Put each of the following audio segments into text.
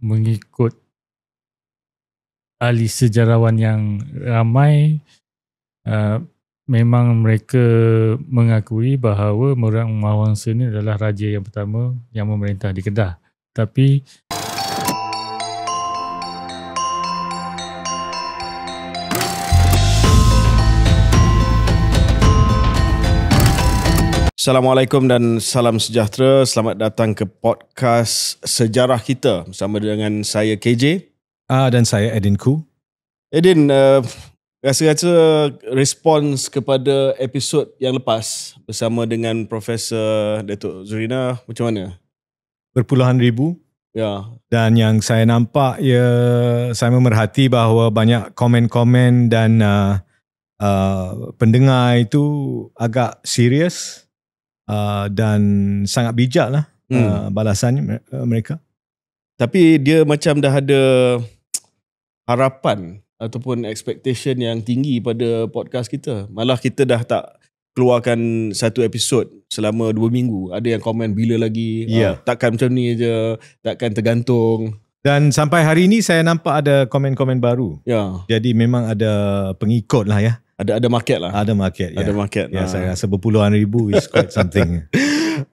mengikut ahli sejarawan yang ramai, memang mereka mengakui bahawa orang Mawangsa ni adalah raja yang pertama yang memerintah di Kedah. Tapi Assalamualaikum dan salam sejahtera. Selamat datang ke podcast Sejarah Kita bersama dengan saya KJ. Dan saya Edin Khoo. Edin, rasa-rasa respons kepada episod yang lepas bersama dengan Profesor Datuk Zurina macam mana? Berpuluhan ribu. Ya. Dan yang saya nampak, saya memerhati bahawa banyak komen-komen dan pendengar itu agak serius. Dan sangat bijak lah balasan mereka. Tapi dia macam dah ada harapan ataupun expectation yang tinggi pada podcast kita. Malah kita dah tak keluarkan satu episod selama 2 minggu. Ada yang komen bila lagi, takkan macam ni je, takkan tergantung. Dan sampai hari ini saya nampak ada komen-komen baru. Ya. Jadi memang ada pengikut lah ya. Ada market lah. Ada market. Ada market. Ya, saya rasa berpuluhan ribu is quite something.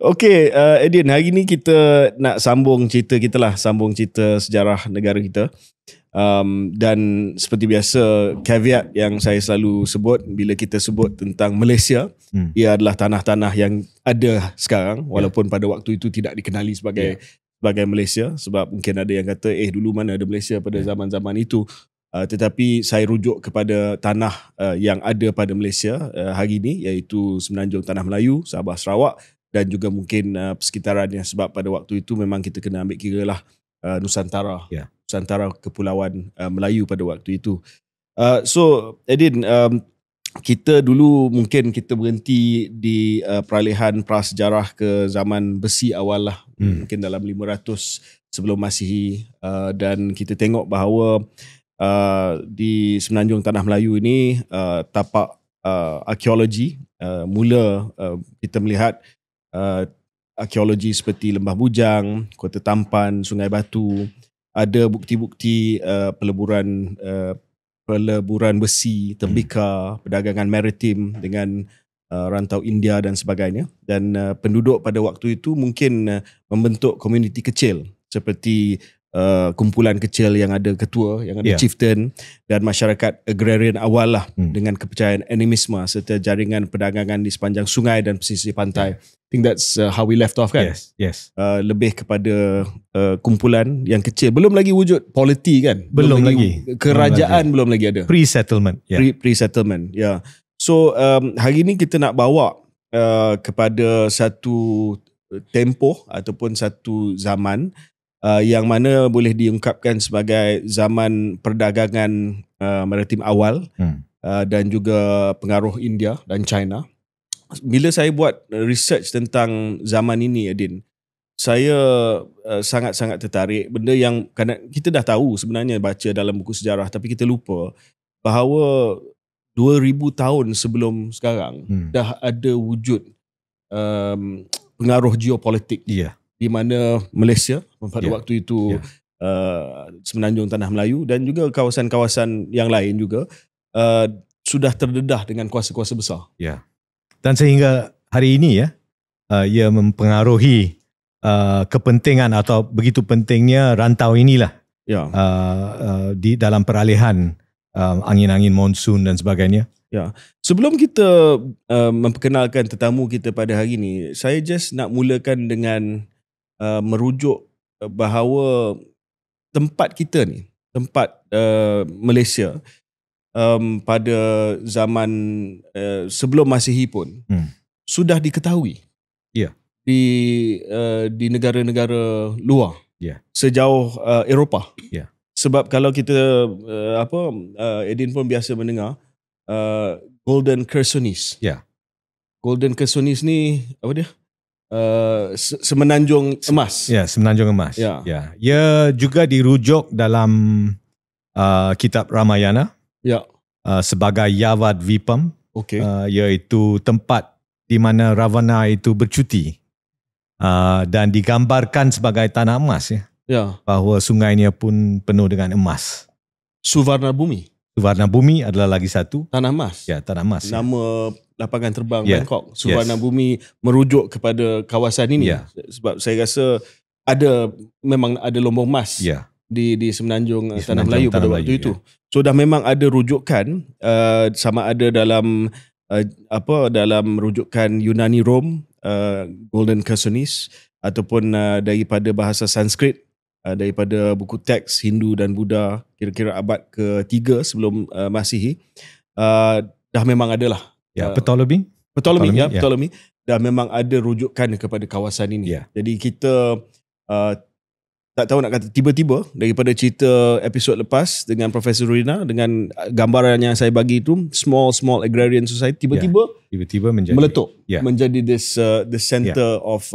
Okay, Edin, hari ni kita nak sambung cerita kita lah. Sambung cerita sejarah negara kita. Dan seperti biasa, caveat yang saya selalu sebut bila kita sebut tentang Malaysia, ia adalah tanah-tanah yang ada sekarang, walaupun pada waktu itu tidak dikenali sebagai Malaysia. Sebab mungkin ada yang kata, dulu mana ada Malaysia pada zaman-zaman itu. Tetapi saya rujuk kepada tanah yang ada pada Malaysia hari ini, iaitu Semenanjung Tanah Melayu, Sabah, Sarawak dan juga mungkin persekitarannya, sebab pada waktu itu memang kita kena ambil kira lah Nusantara. Nusantara Kepulauan Melayu pada waktu itu. So Edin, kita dulu mungkin kita berhenti di peralihan prasejarah ke zaman besi awal lah, mungkin dalam 500 sebelum Masihi, dan kita tengok bahawa di Semenanjung Tanah Melayu ini tapak arkeologi mula kita melihat arkeologi seperti Lembah Bujang, Kota Tampan, Sungai Batu, ada bukti-bukti peleburan besi, tembika, perdagangan maritim dengan rantau India dan sebagainya. Dan penduduk pada waktu itu mungkin membentuk komuniti kecil seperti kumpulan kecil yang ada ketua, yang ada chieftain, dan masyarakat agrarian awal lah, dengan kepercayaan animisme serta jaringan perdagangan di sepanjang sungai dan pesisir pantai. I think that's how we left off, kan? Yes. Lebih kepada kumpulan yang kecil. Belum lagi wujud politi, kan? Belum lagi. Kerajaan belum lagi ada. Pre-settlement. Pre-settlement, ya. So hari ni kita nak bawa kepada satu tempoh ataupun satu zaman yang mana boleh diungkapkan sebagai zaman perdagangan maritim awal, dan juga pengaruh India dan China. Bila saya buat research tentang zaman ini, Edin, saya sangat-sangat tertarik. Benda yang kita dah tahu sebenarnya baca dalam buku sejarah, tapi kita lupa bahawa 2000 tahun sebelum sekarang dah ada wujud pengaruh geopolitik. Di mana Malaysia pada waktu itu Semenanjung Tanah Melayu dan juga kawasan-kawasan yang lain juga sudah terdedah dengan kuasa-kuasa besar. Dan sehingga hari ini ia mempengaruhi kepentingan atau begitu pentingnya rantau inilah di dalam peralihan angin-angin monsun dan sebagainya. Sebelum kita memperkenalkan tetamu kita pada hari ini, saya just nak mulakan dengan merujuk bahawa tempat kita ni, tempat Malaysia pada zaman sebelum Masihi pun sudah diketahui di negara-negara luar, sejauh Eropah. Sebab kalau kita Edin pun biasa mendengar Golden Chersonese. Golden Chersonese ni apa dia? Semenanjung Emas. Semenanjung Emas. Ia juga dirujuk dalam kitab Ramayana sebagai Yavad Vipam, iaitu tempat di mana Ravana itu bercuti dan digambarkan sebagai tanah emas. Ya. bahawa sungainya pun penuh dengan emas. Suvarna Bumi, Suvarna Bumi adalah lagi satu. Tanah Emas. Ya, tanah emas. Nama lapangan terbang Ya. Bangkok. Suvarna Bumi merujuk kepada kawasan ini. Ya. Sebab saya rasa memang ada lombong emas Ya. di Semenanjung Di Tanah Semenanjung Melayu pada Tanah waktu Melayu, itu. So dah memang ada rujukan sama ada dalam dalam rujukan Yunani Rom, Golden Chersonese, ataupun daripada bahasa Sanskrit, daripada buku teks Hindu dan Buddha kira-kira abad ke-3 sebelum Masihi. Dah memang adalah. Ya, Ptolemy. Ptolemy dah memang ada rujukan kepada kawasan ini. Ya. Jadi kita tak tahu nak kata, tiba-tiba daripada cerita episod lepas dengan Profesor Rina, dengan gambaran yang saya bagi itu, small agrarian society, tiba-tiba menjadi meletup, Ya. menjadi the center of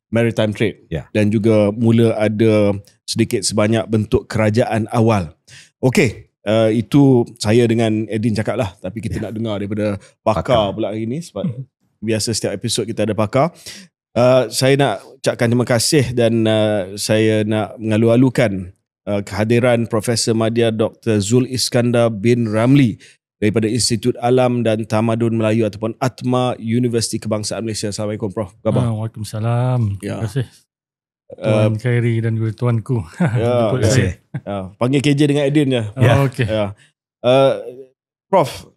maritime trade. Ya. Dan juga mula ada sedikit sebanyak bentuk kerajaan awal. Okey, itu saya dengan Edin cakap lah, tapi kita nak dengar daripada pakar pula hari ni, sebab biasa setiap episod kita ada pakar. Saya nak ucapkan terima kasih dan saya nak mengalu-alukan kehadiran Profesor Madya Dr. Zul Iskandar bin Ramli daripada Institut Alam dan Tamadun Melayu ataupun ATMA Universiti Kebangsaan Malaysia. Assalamualaikum Prof. Khabar? Waalaikumsalam. Ya. Terima kasih Tuan Khairi dan juga tuanku. Ya, Jemput saya. panggil KJ dengan Edin je. Okey. Ya. Prof,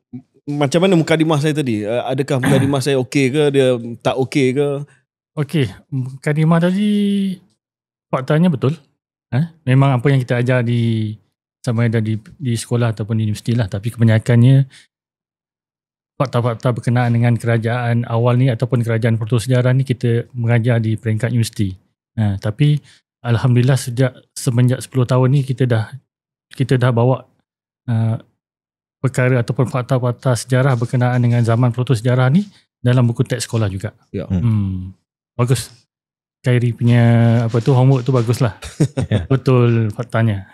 macam mana mukadimah saya tadi? Adakah mukadimah saya okey ke? Dia tak okey ke? Okey, mukadimah tadi faktanya betul. Memang apa yang kita ajar sama ada di sekolah ataupun di universiti lah, tapi kebanyakannya fakta-fakta berkenaan dengan kerajaan awal ni ataupun kerajaan protosejarah ni kita mengajar di peringkat universiti. Tapi alhamdulillah semenjak 10 tahun ni kita dah bawa perkara ataupun fakta-fakta sejarah berkenaan dengan zaman protosejarah ni dalam buku teks sekolah juga. Ya. Bagus. Khairi punya homework tu baguslah. Betul faktanya.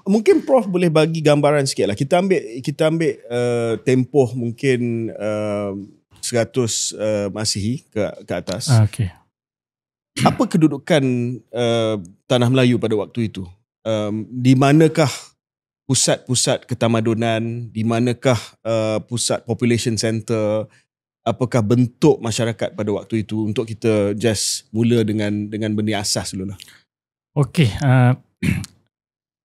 Mungkin Prof boleh bagi gambaran sikit lah. Kita ambil tempoh mungkin 100 Masihi ke atas. Okey. Apa kedudukan Tanah Melayu pada waktu itu? Di manakah pusat-pusat ketamadunan? Di manakah pusat population center? Apakah bentuk masyarakat pada waktu itu, untuk kita just mula dengan benda asas dulu lah. Okey,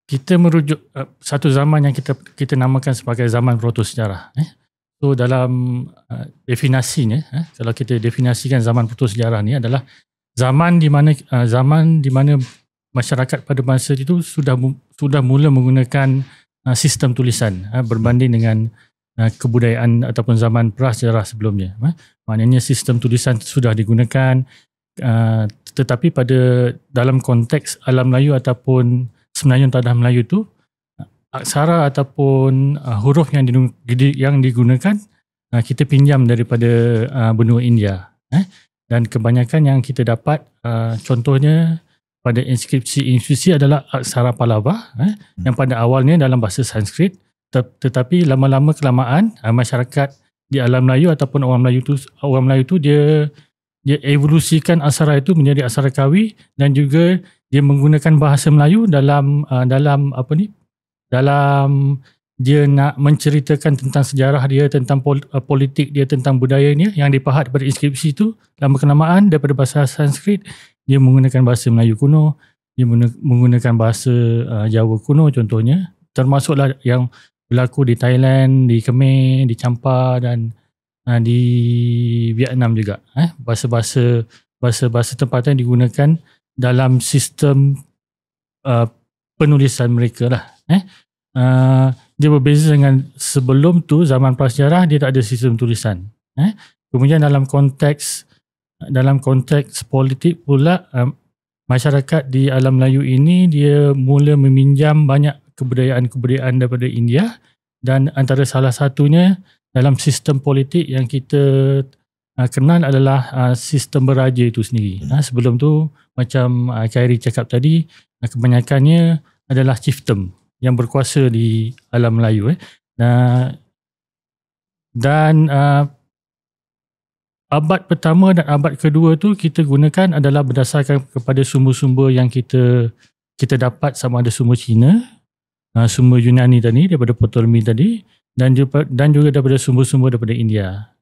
kita merujuk satu zaman yang kita namakan sebagai zaman protosejarah. So dalam definisinya, kalau kita definisikan zaman protosejarah ni adalah zaman di mana masyarakat pada masa itu sudah mula menggunakan sistem tulisan berbanding dengan kebudayaan ataupun zaman prasejarah sebelumnya. Maknanya sistem tulisan sudah digunakan, tetapi dalam konteks alam Melayu ataupun Semenanjung Tanah Melayu tu, aksara ataupun huruf yang digunakan kita pinjam daripada benua India. Dan kebanyakan yang kita dapat, contohnya pada inskripsi adalah aksara Pallava, yang pada awalnya dalam bahasa Sanskrit, tetapi lama-lama kelamaan masyarakat di alam Melayu ataupun orang Melayu tu dia evolusikan aksara itu menjadi aksara Kawi, dan juga dia menggunakan bahasa Melayu dalam dia nak menceritakan tentang sejarah dia, tentang politik dia, tentang budayanya yang dipahat pada inskripsi itu. Lama kelamaan daripada bahasa Sanskrit dia menggunakan bahasa Melayu kuno, dia menggunakan bahasa Jawa kuno contohnya, termasuklah yang berlaku di Thailand, di Khmer, di Champa dan di Vietnam juga. Bahasa-bahasa tempatan digunakan dalam sistem penulisan mereka lah. Dia berbeza dengan sebelum tu, zaman prasejarah dia tak ada sistem tulisan. Kemudian dalam konteks politik pula, masyarakat di alam Melayu ini dia mula meminjam banyak kebudayaan daripada India, dan antara salah satunya dalam sistem politik yang kita kenal adalah sistem beraja itu sendiri. Sebelum tu macam Khairi cakap tadi, kebanyakannya adalah chiefdom yang berkuasa di alam Melayu. Dan abad pertama dan abad kedua tu kita gunakan adalah berdasarkan kepada sumber-sumber yang kita kita dapat sama ada sumber Cina, sumber Yunani tadi daripada Ptolemy tadi, dan juga daripada sumber-sumber daripada India.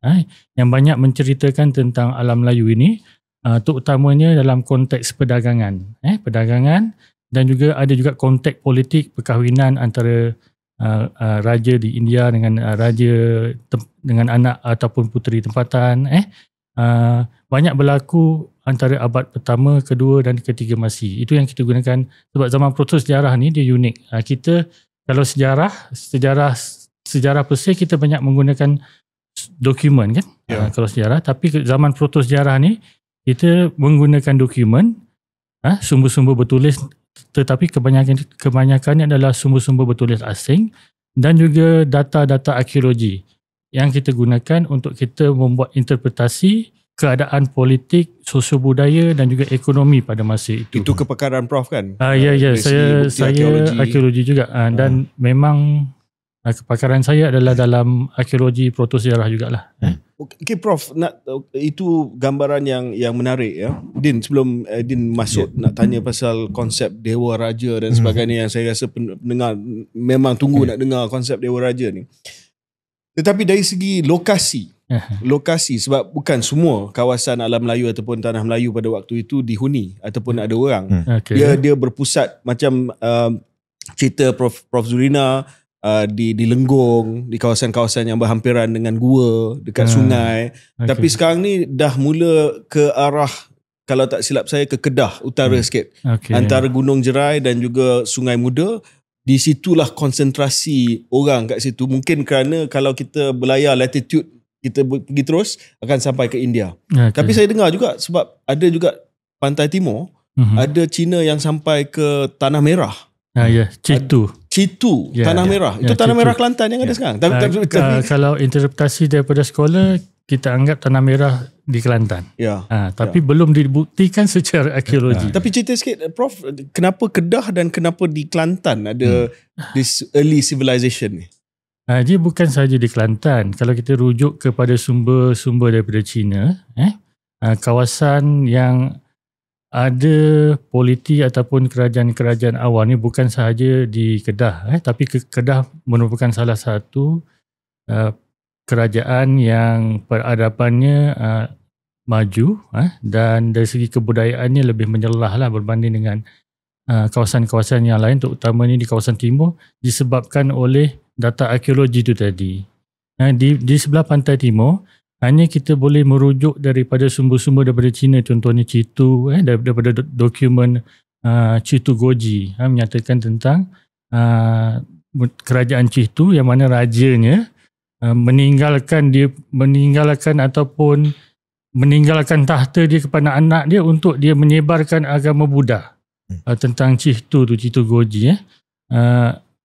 Yang banyak menceritakan tentang alam Melayu ini, terutamanya dalam konteks perdagangan. Perdagangan dan juga ada juga konteks politik perkahwinan antara raja di India dengan raja dengan anak ataupun puteri tempatan. Banyak berlaku antara abad pertama, kedua dan ketiga Masihi. Itu yang kita gunakan sebab zaman protosejarah ni dia unik. Kita kalau sejarah per se kita banyak menggunakan dokumen kan. Kalau sejarah, tapi zaman protosejarah ni kita menggunakan dokumen, sumber-sumber bertulis, tetapi kebanyakannya adalah sumber-sumber bertulis asing dan juga data-data arkeologi yang kita gunakan untuk kita membuat interpretasi keadaan politik, sosio-budaya dan juga ekonomi pada masa itu. Itu kepakaran Prof kan? Ya. Saya arkeologi juga. Dan memang kepakaran saya adalah dalam arkeologi protosejarah jugalah. Okay Prof, itu gambaran yang menarik ya. Din, sebelum Din masuk nak tanya pasal konsep Dewa Raja dan sebagainya yang saya rasa pendengar memang tunggu nak dengar konsep Dewa Raja ni. Tetapi dari segi lokasi sebab bukan semua kawasan alam Melayu ataupun tanah Melayu pada waktu itu dihuni ataupun ada orang. Dia berpusat macam cerita Prof Zurina di Lenggong, di kawasan-kawasan yang berhampiran dengan gua, dekat sungai. Tapi sekarang ni dah mula ke arah, kalau tak silap saya, ke Kedah utara sikit. Antara Gunung Jerai dan juga Sungai Muda. Di situlah konsentrasi orang kat situ. Mungkin kerana kalau kita berlayar latitude, kita pergi terus akan sampai ke India. Tapi saya dengar juga sebab ada juga pantai timur, ada Cina yang sampai ke Tanah Merah. Citu, Tanah Merah. Itu Tanah Merah Kelantan yang ada sekarang. Tapi kalau interpretasi daripada sekolah, kita anggap Tanah Merah di Kelantan. Tapi belum dibuktikan secara arkeologi. Tapi cerita sikit Prof, kenapa Kedah dan kenapa di Kelantan ada this early civilization ni? Dia bukan sahaja di Kelantan. Kalau kita rujuk kepada sumber-sumber daripada China, kawasan yang ada politi ataupun kerajaan-kerajaan awal ni bukan sahaja di Kedah, tapi Kedah merupakan salah satu kerajaan yang peradabannya maju dan dari segi kebudayaannya lebih menyelah lah berbanding dengan kawasan-kawasan yang lain, terutamanya di kawasan timur, disebabkan oleh data arkeologi itu tadi. Di sebelah pantai timur, hanya kita boleh merujuk daripada sumber-sumber daripada China, contohnya Citu, daripada dokumen Citu Goji menyatakan tentang kerajaan Citu yang mana rajanya meninggalkan tahta dia kepada anak dia untuk dia menyebarkan agama Buddha. Tentang Citu Goji.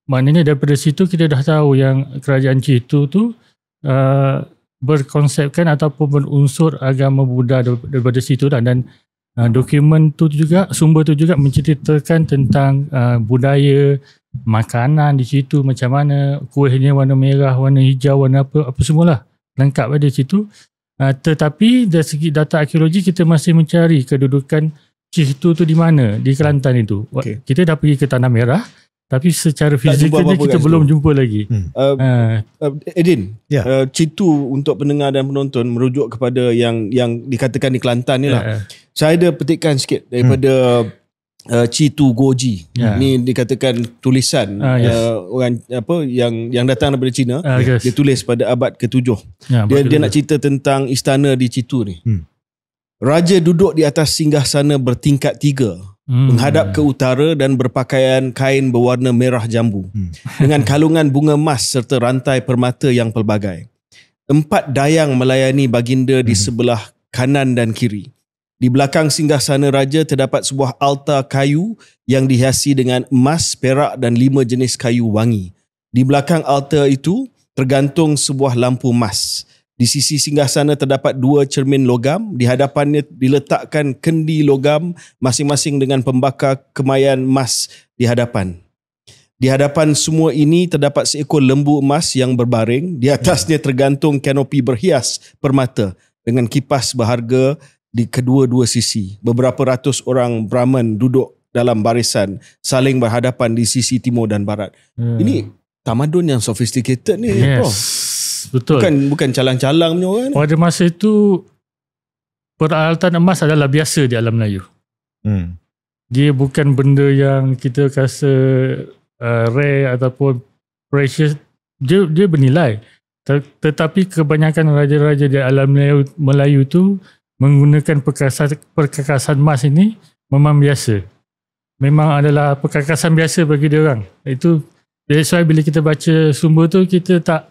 Maknanya daripada situ kita dah tahu yang kerajaan Citu tu berkonsepkan ataupun berunsur agama Buddha daripada situ dan dokumen tu juga, sumber tu juga menceritakan tentang budaya makanan di situ, macam mana kuihnya warna merah, warna hijau, warna apa semualah lengkap ada situ. Tetapi dari segi data arkeologi kita masih mencari kedudukan Citu tu di mana, di Kelantan itu. Kita dah pergi ke Tanah Merah, tapi secara fizikalnya kita belum jumpa lagi. Edin, Citu untuk pendengar dan penonton merujuk kepada yang dikatakan di Kelantan ni lah. Saya ada petikan sikit daripada Citu Goji. Ni dikatakan tulisan orang yang datang daripada China. Dia tulis pada abad ke-7. Dia nak cerita tentang istana di Citu ni. Raja duduk di atas singgasana bertingkat 3, menghadap ke utara dan berpakaian kain berwarna merah jambu, dengan kalungan bunga emas serta rantai permata yang pelbagai. 4 dayang melayani baginda di sebelah kanan dan kiri. Di belakang singgasana raja terdapat sebuah altar kayu yang dihiasi dengan emas, perak dan 5 jenis kayu wangi. Di belakang altar itu tergantung sebuah lampu emas. Di sisi singgasana terdapat 2 cermin logam. Di hadapannya diletakkan kendi logam masing-masing dengan pembakar kemayan emas di hadapan. Di hadapan semua ini terdapat seekor lembu emas yang berbaring. Di atasnya tergantung kanopi berhias permata dengan kipas berharga di kedua-dua sisi. Beberapa ratus orang Brahman duduk dalam barisan saling berhadapan di sisi timur dan barat. Ini tamadun yang sophisticated ni, Prof. Betul. Bukan calang-calang punya orang. Pada masa itu peralatan emas adalah biasa di alam Melayu. Dia bukan benda yang kita rasa rare ataupun precious. Dia bernilai. Tetapi kebanyakan raja-raja di alam Melayu tu menggunakan perkakasan emas ini memang biasa. Memang adalah perkakasan biasa bagi dia orang. Itu that's why bila kita baca sumber tu kita tak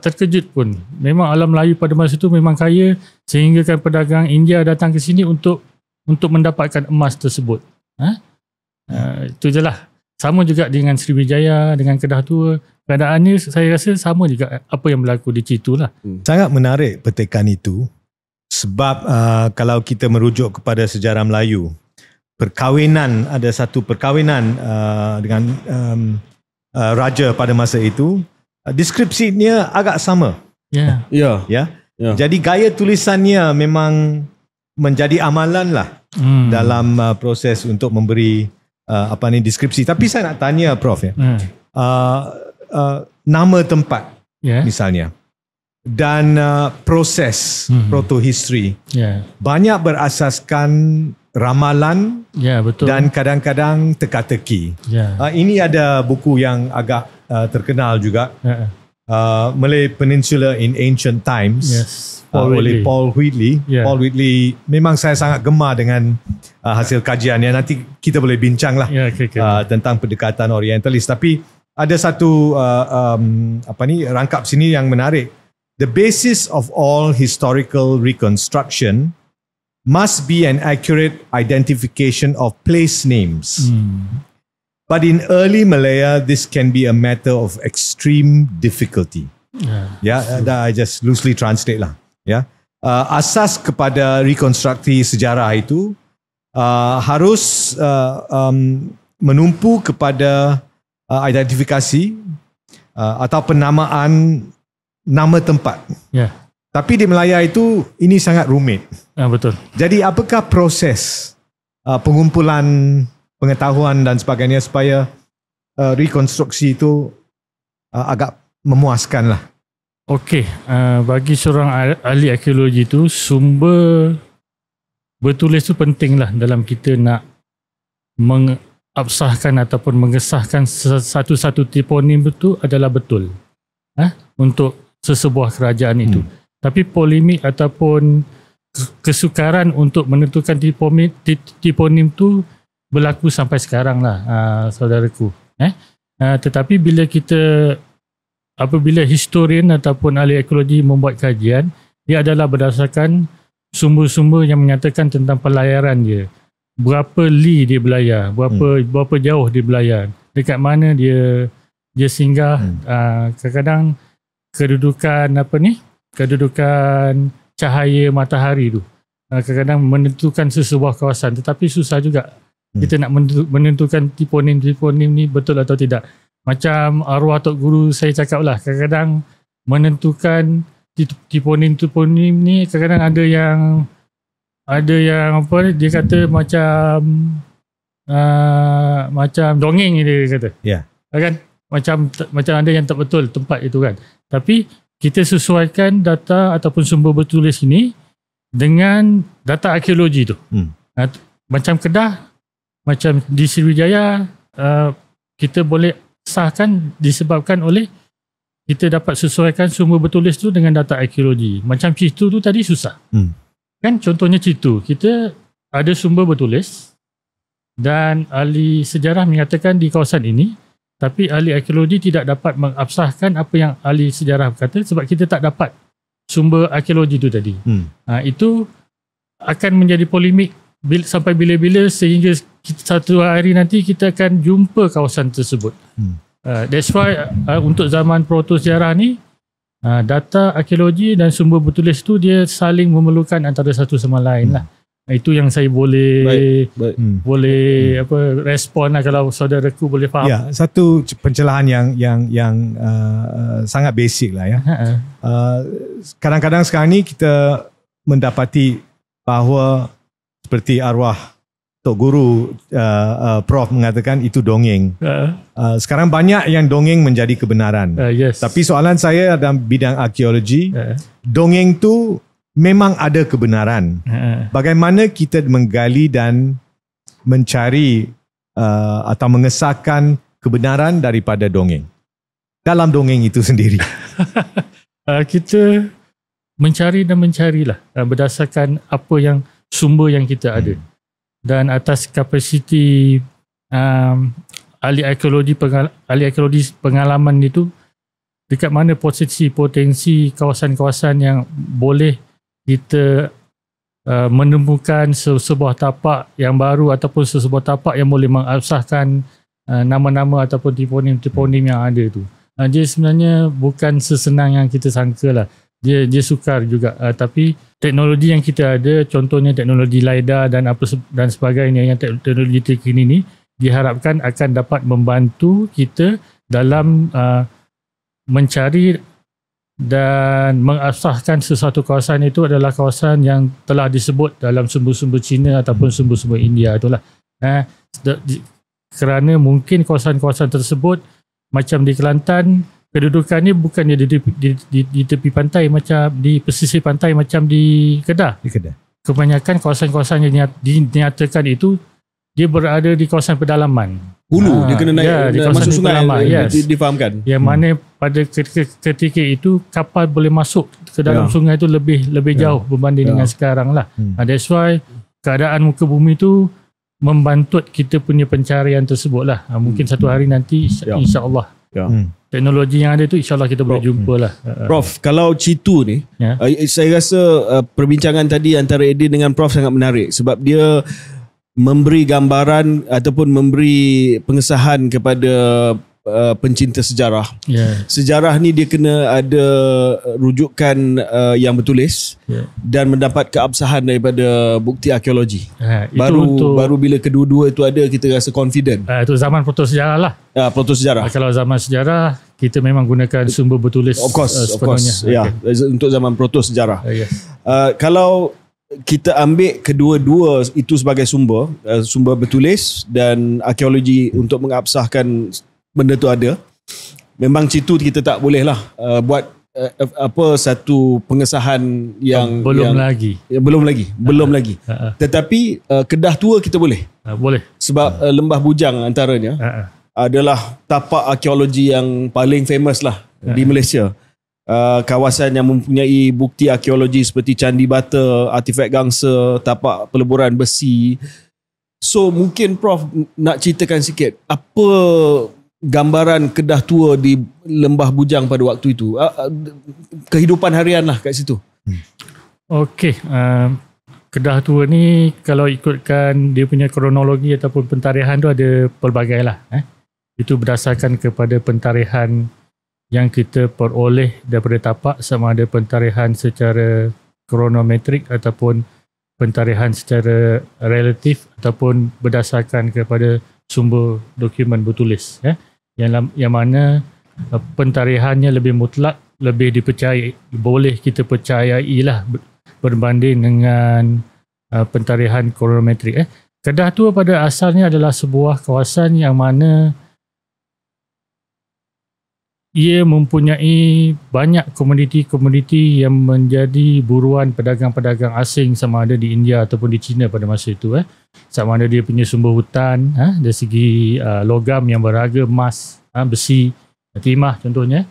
terkejut pun. Memang alam Melayu pada masa itu memang kaya sehingga kan pedagang India datang ke sini untuk mendapatkan emas tersebut. Itu je lah. Sama juga dengan Sriwijaya, dengan Kedah Tua. Keadaannya saya rasa sama juga apa yang berlaku di situ lah. Sangat menarik petikan itu sebab kalau kita merujuk kepada sejarah Melayu, ada satu perkahwinan dengan raja pada masa itu, deskripsinya agak sama. Ya. Jadi gaya tulisannya memang menjadi amalan lah dalam proses untuk memberi deskripsi. Tapi saya nak tanya Prof ya. Nama tempat misalnya dan proses proto-history banyak berasaskan ramalan betul. Dan kadang-kadang teka-teki. Ini ada buku yang agak terkenal juga, Malay Peninsula in Ancient Times, oleh Paul Wheatley. Paul Wheatley memang saya sangat gemar dengan hasil kajian yang nanti kita boleh bincang lah tentang pendekatan orientalis. Tapi ada satu rangkap sini yang menarik. The basis of all historical reconstruction must be an accurate identification of place names. But in early Malaya, this can be a matter of extreme difficulty. I just loosely translate lah. Asas kepada rekonstruksi sejarah itu harus menumpu kepada identifikasi atau penamaan nama tempat. Tapi di Melaya itu ini sangat rumit. Betul. Jadi apakah proses pengumpulan pengetahuan dan sebagainya supaya rekonstruksi itu agak memuaskan lah? Okey, bagi seorang ahli arkeologi itu sumber bertulis itu penting lah dalam kita nak mengabsahkan ataupun mengesahkan satu-satu tiponim itu adalah betul untuk sesebuah kerajaan itu. Tapi polemik ataupun kesukaran untuk menentukan tiponim itu berlaku sampai sekarang lah, saudaraku. Tetapi apabila historian ataupun ahli arkeologi membuat kajian, dia adalah berdasarkan sumber-sumber yang menyatakan tentang pelayaran dia. Berapa li dia berlayar, berapa jauh dia berlayar, dekat mana dia singgah, kadang-kadang kedudukan cahaya matahari tu kadang-kadang menentukan sesebuah kawasan, tetapi susah juga kita nak menentukan tiponim ni betul atau tidak. Macam arwah Tok Guru saya cakap lah, kadang-kadang menentukan tiponim ni kadang-kadang ada yang dia kata macam dongeng dia kata. Kan? Macam ada yang tak betul tempat itu kan. Tapi kita sesuaikan data ataupun sumber bertulis ini dengan data arkeologi tu. Macam Kedah, macam di Sriwijaya, kita boleh sahkan disebabkan oleh kita dapat sesuaikan sumber bertulis tu dengan data arkeologi. Macam Citu tu tadi susah. Kan contohnya Citu, kita ada sumber bertulis dan ahli sejarah menyatakan di kawasan ini, tapi ahli arkeologi tidak dapat mengabsahkan apa yang ahli sejarah berkata sebab kita tak dapat sumber arkeologi itu tadi. Itu akan menjadi polemik sampai bila-bila sehingga satu hari nanti kita akan jumpa kawasan tersebut. That's why untuk zaman proto-sejarah ni, data arkeologi dan sumber bertulis tu dia saling memerlukan antara satu sama lain lah. Itu yang saya boleh respon lah kalau saudaraku boleh faham. Ya, satu pencerahan yang sangat basic lah ya. Kadang-kadang sekarang ni kita mendapati bahawa seperti arwah Tok Guru Prof mengatakan itu dongeng. Sekarang banyak yang dongeng menjadi kebenaran. Yes. Tapi soalan saya dalam bidang arkeologi, dongeng tu memang ada kebenaran. Bagaimana kita menggali dan mencari atau mengesahkan kebenaran daripada dongeng dalam dongeng itu sendiri? Kita mencari dan mencarilah berdasarkan apa yang sumber yang kita ada, dan atas kapasiti ahli arkeologi pengalaman itu, dekat mana potensi kawasan-kawasan yang boleh kita menemukan sebuah tapak yang baru ataupun sebuah tapak yang boleh mengasahkan nama-nama ataupun tiponim yang ada tu. Dia sebenarnya bukan sesenang yang kita sangka lah. Dia sukar juga, tapi teknologi yang kita ada, contohnya teknologi LiDAR dan sebagainya, yang teknologi terkini ni diharapkan akan dapat membantu kita dalam mencari dan mengasahkan sesuatu kawasan itu adalah kawasan yang telah disebut dalam sumber-sumber Cina ataupun sumber-sumber India itulah. Kerana mungkin kawasan-kawasan tersebut macam di Kelantan, kedudukannya bukannya di tepi pantai macam di pesisir pantai macam di Kedah. Kebanyakan kawasan-kawasan yang dinyatakan itu dia berada di kawasan pedalaman. Hulu, dia kena naik masuk sungai, difahamkan. Yang mana pada ketika itu kapal boleh masuk ke dalam sungai itu lebih jauh berbanding dengan sekarang lah. That's why keadaan muka bumi itu membantut kita punya pencarian tersebut lah. Mungkin satu hari nanti insya-Allah teknologi yang ada tu insya-Allah kita boleh jumpa lah. Prof, kalau Citu ni saya rasa perbincangan tadi antara Eddie dengan Prof sangat menarik sebab dia memberi gambaran ataupun memberi pengesahan kepada pencinta sejarah. Sejarah ni dia kena ada rujukan yang bertulis dan mendapat keabsahan daripada bukti arkeologi. Baru bila kedua-dua itu ada, kita rasa confident. Itu zaman protosejarah lah. Protosejarah. Kalau zaman sejarah kita memang gunakan sumber bertulis. Of course. Untuk zaman protosejarah. Kalau kita ambil kedua-dua itu sebagai sumber bertulis dan arkeologi untuk mengabsahkan benda tu ada, memang situ kita tak boleh lah buat satu pengesahan yang belum lagi. Tetapi Kedah Tua kita boleh sebab Lembah Bujang antaranya adalah tapak arkeologi yang paling famous lah di Malaysia. Kawasan yang mempunyai bukti arkeologi seperti Candi Bata, artifak gangsa, tapak peleburan besi. So mungkin Prof nak ceritakan sikit apa gambaran Kedah Tua di Lembah Bujang pada waktu itu, kehidupan harian lah kat situ. Okey, Kedah Tua ni kalau ikutkan dia punya kronologi ataupun pentarihan tu ada pelbagai lah. Itu berdasarkan kepada pentarihan yang kita peroleh daripada tapak, sama ada pentarihan secara kronometrik ataupun pentarihan secara relatif ataupun berdasarkan kepada sumber dokumen bertulis, yang mana pentarihannya lebih mutlak, lebih dipercayai, boleh kita percayai lah berbanding dengan pentarihan kronometrik. Kedah Tua pada asalnya adalah sebuah kawasan yang mana ia mempunyai banyak komuniti-komuniti yang menjadi buruan pedagang-pedagang asing, sama ada di India ataupun di China pada masa itu. Sama ada dia punya sumber hutan, dari segi logam yang berharga, emas, besi, timah contohnya.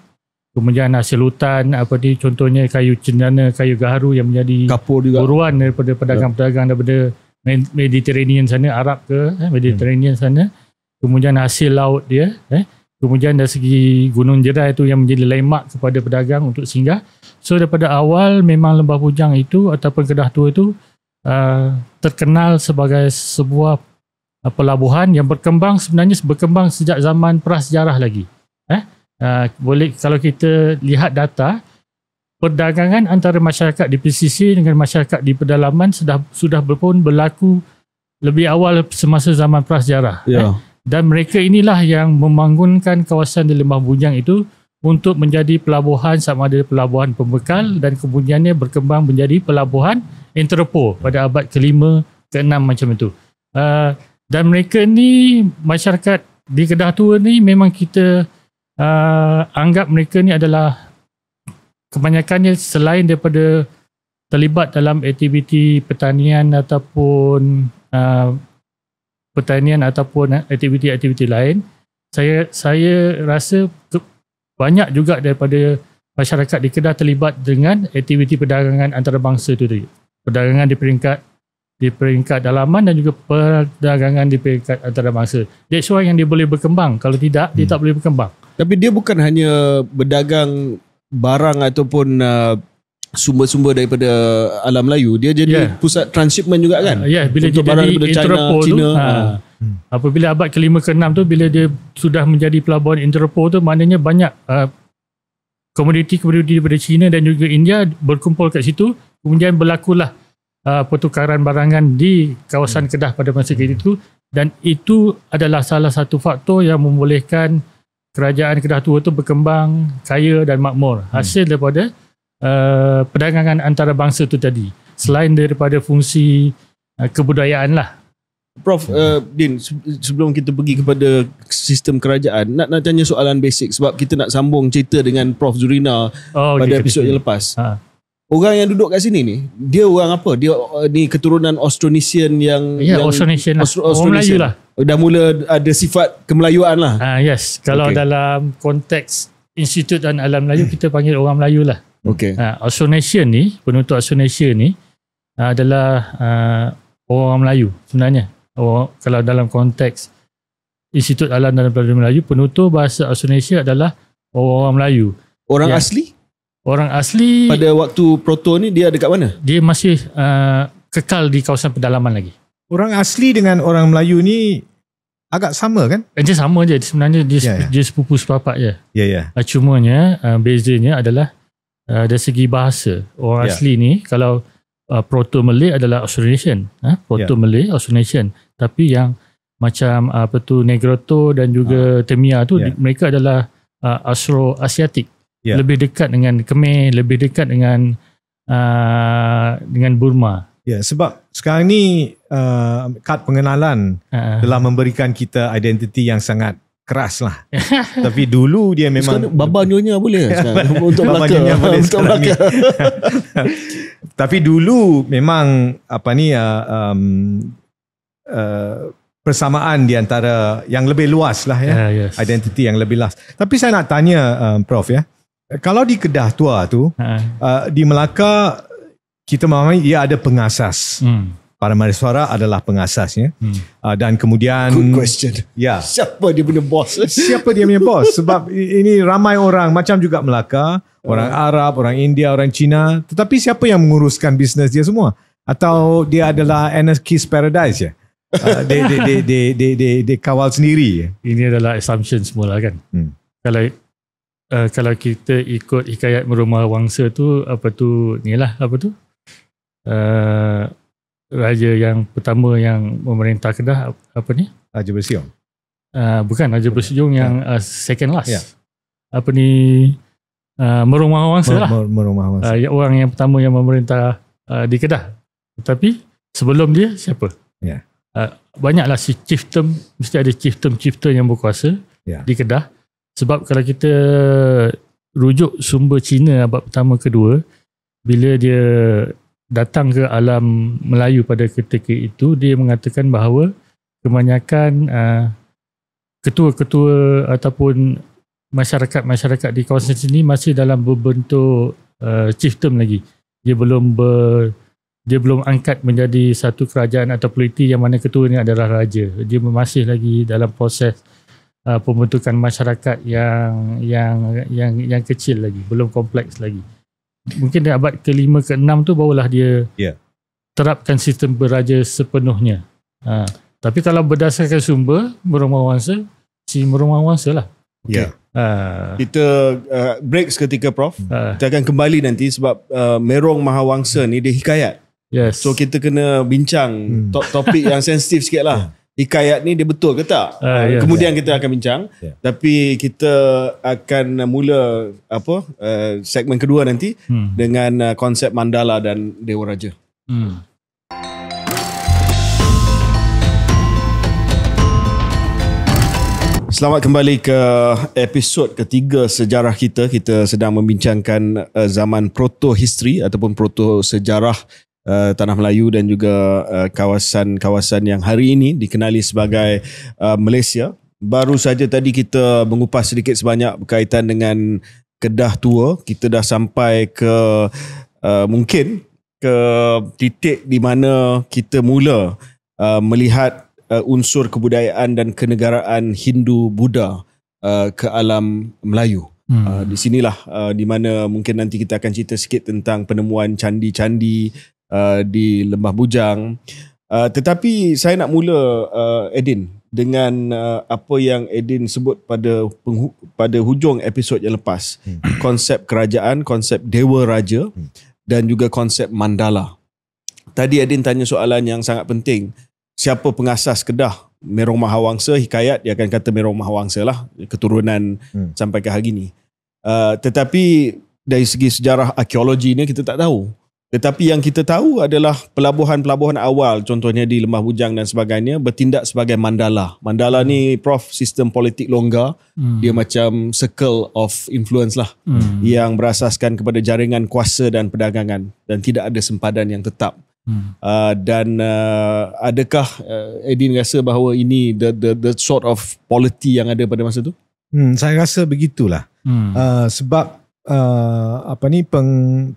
Kemudian hasil hutan, contohnya kayu cendana, kayu gaharu yang menjadi buruan daripada pedagang-pedagang daripada Mediterranean sana, Arab ke Mediterranean sana. Kemudian hasil laut dia, kemudian dari segi Gunung Jerai itu yang menjadi landmark kepada pedagang untuk singgah. So daripada awal memang Lembah Bujang itu ataupun Kedah Tua itu terkenal sebagai sebuah pelabuhan yang berkembang sejak zaman prasejarah lagi. Boleh kalau kita lihat data, perdagangan antara masyarakat di pesisir dengan masyarakat di pedalaman sudah pun berlaku lebih awal semasa zaman prasejarah. Dan mereka inilah yang membangunkan kawasan di Lembah Bujang itu untuk menjadi pelabuhan, sama ada pelabuhan pembekal dan kemudiannya berkembang menjadi pelabuhan entrepot pada abad ke-5, ke-6 macam itu. Dan mereka ni, masyarakat di Kedah Tua ni memang kita anggap mereka ni adalah kebanyakannya selain daripada terlibat dalam aktiviti pertanian ataupun aktiviti-aktiviti lain, saya rasa banyak juga daripada masyarakat di Kedah terlibat dengan aktiviti perdagangan antarabangsa tu tadi. Perdagangan di peringkat dalaman dan juga perdagangan di peringkat antarabangsa. That's why yang dia boleh berkembang. Kalau tidak, dia tak boleh berkembang. Tapi dia bukan hanya berdagang barang ataupun sumber-sumber daripada alam Melayu. Dia jadi pusat transshipment juga kan? Bila dia jadi Interpol tu, apabila abad ke-5 ke-6 tu, bila dia sudah menjadi pelabuhan Interpol tu, maknanya banyak komoditi-komoditi daripada China dan juga India berkumpul kat situ. Kemudian berlakulah pertukaran barangan di kawasan Kedah pada masa itu, dan itu adalah salah satu faktor yang membolehkan kerajaan Kedah Tua itu berkembang, kaya dan makmur. Hasil daripada perdagangan antarabangsa itu tadi. Selain daripada fungsi kebudayaan lah. Prof, Din, sebelum kita pergi kepada sistem kerajaan, nak tanya soalan basic sebab kita nak sambung cerita dengan Prof Zurina pada episod yang lepas. Orang yang duduk kat sini ni, dia orang apa? Dia ni keturunan Austronesian yang Austronesian lah. Orang Melayu lah. Dah mula ada sifat kemelayuan lah. Yes, kalau dalam konteks Institut dan Alam Melayu, kita panggil orang Melayu lah. Austronesian ni, penutur Austronesian ni adalah orang Melayu sebenarnya. Kalau dalam konteks Institut Alam dan Budaya Melayu, penutur bahasa Austronesia adalah orang Melayu. Orang asli? Orang asli pada waktu proto ni dia dekat mana? Dia masih kekal di kawasan pedalaman lagi. Orang asli dengan orang Melayu ni agak sama kan? Dia sama je sebenarnya, dia sepupu sepapak je. Cumanya bezanya adalah dari segi bahasa. Orang asli ni kalau Proto Malay adalah Austronesian, Malay Austronesian. Tapi yang macam Negroto dan juga Temia tu mereka adalah Austro-Asiatik. Lebih dekat dengan Khmer, lebih dekat dengan Burma. Sebab sekarang ni kad pengenalan telah memberikan kita identiti yang sangat keras lah. Tapi dulu dia memang Baba Nyonya boleh untuk Baba Nyonya boleh sekarang ni. Tapi dulu memang persamaan di antara yang lebih luas lah identiti yang lebih luas. Tapi saya nak tanya Prof kalau di Kedah Tua tu di Melaka kita memahami ia ada pengasas. Parameswara adalah pengasasnya. Dan kemudian good question. Siapa dia punya bos? Siapa dia punya bos? Sebab ini ramai orang macam juga Melaka, orang Arab, orang India, orang Cina. Tetapi siapa yang menguruskan bisnes dia semua? Atau dia adalah anarchist paradise ya? Dia kawal sendiri. Ini adalah assumption semula kan. Kalau kita ikut hikayat Merumah Wangsa tu, raja yang pertama yang memerintah Kedah Raja Bersiung. Bukan Raja Bersiung yang second last. Merumah Wangsa lah. Merumah Wangsa. Orang yang pertama yang memerintah di Kedah. Tetapi sebelum dia siapa? Banyaklah si chieftain, mesti ada chieftain yang berkuasa di Kedah. Sebab kalau kita rujuk sumber Cina abad pertama kedua, bila dia datang ke alam Melayu pada ketika itu, dia mengatakan bahawa kebanyakan ketua-ketua ataupun masyarakat-masyarakat di kawasan sini masih dalam berbentuk chieftain lagi. Dia belum angkat menjadi satu kerajaan atau politi yang mana ketua ini adalah raja. Dia masih lagi dalam proses pembentukan masyarakat yang kecil lagi, belum kompleks lagi. Mungkin di abad ke-5 ke-6 tu barulah dia terapkan sistem beraja sepenuhnya. Tapi kalau berdasarkan sumber Merumah Wangsa, si Merumah Wangsa lah. Kita break seketika Prof. Kita akan kembali nanti sebab Merong Mahawangsa ni dia hikayat. So kita kena bincang topik yang sensitif sikit lah. Hikayat ni dia betul ke tak? Kemudian kita akan bincang. Tapi kita akan mula segmen kedua nanti dengan konsep mandala dan Dewa Raja. Selamat kembali ke episod ketiga sejarah kita. Kita sedang membincangkan zaman proto-history ataupun proto-sejarah Tanah Melayu dan juga kawasan-kawasan yang hari ini dikenali sebagai Malaysia. Baru saja tadi kita mengupas sedikit sebanyak berkaitan dengan Kedah Tua. Kita dah sampai ke mungkin ke titik di mana kita mula melihat unsur kebudayaan dan kenegaraan Hindu-Buddha ke alam Melayu. Di sinilah di mana mungkin nanti kita akan cerita sikit tentang penemuan candi-candi di Lembah Bujang. Tetapi saya nak mula Edin dengan apa yang Edin sebut pada hujung episod yang lepas. Konsep kerajaan, konsep Dewa Raja dan juga konsep mandala. Tadi Edin tanya soalan yang sangat penting. Siapa pengasas Kedah? Merong Mahawangsa, hikayat dia akan kata Merong Mahawangsa lah, keturunan sampai ke hari ni. Tetapi dari segi sejarah arkeologi ni kita tak tahu. Tetapi yang kita tahu adalah pelabuhan-pelabuhan awal, contohnya di Lembah Bujang dan sebagainya, bertindak sebagai mandala. Mandala ni Prof, sistem politik longgar. Dia macam circle of influence lah, yang berasaskan kepada jaringan kuasa dan perdagangan dan tidak ada sempadan yang tetap. Adakah Edin rasa bahawa ini the sort of polity yang ada pada masa tu? Saya rasa begitulah. Sebab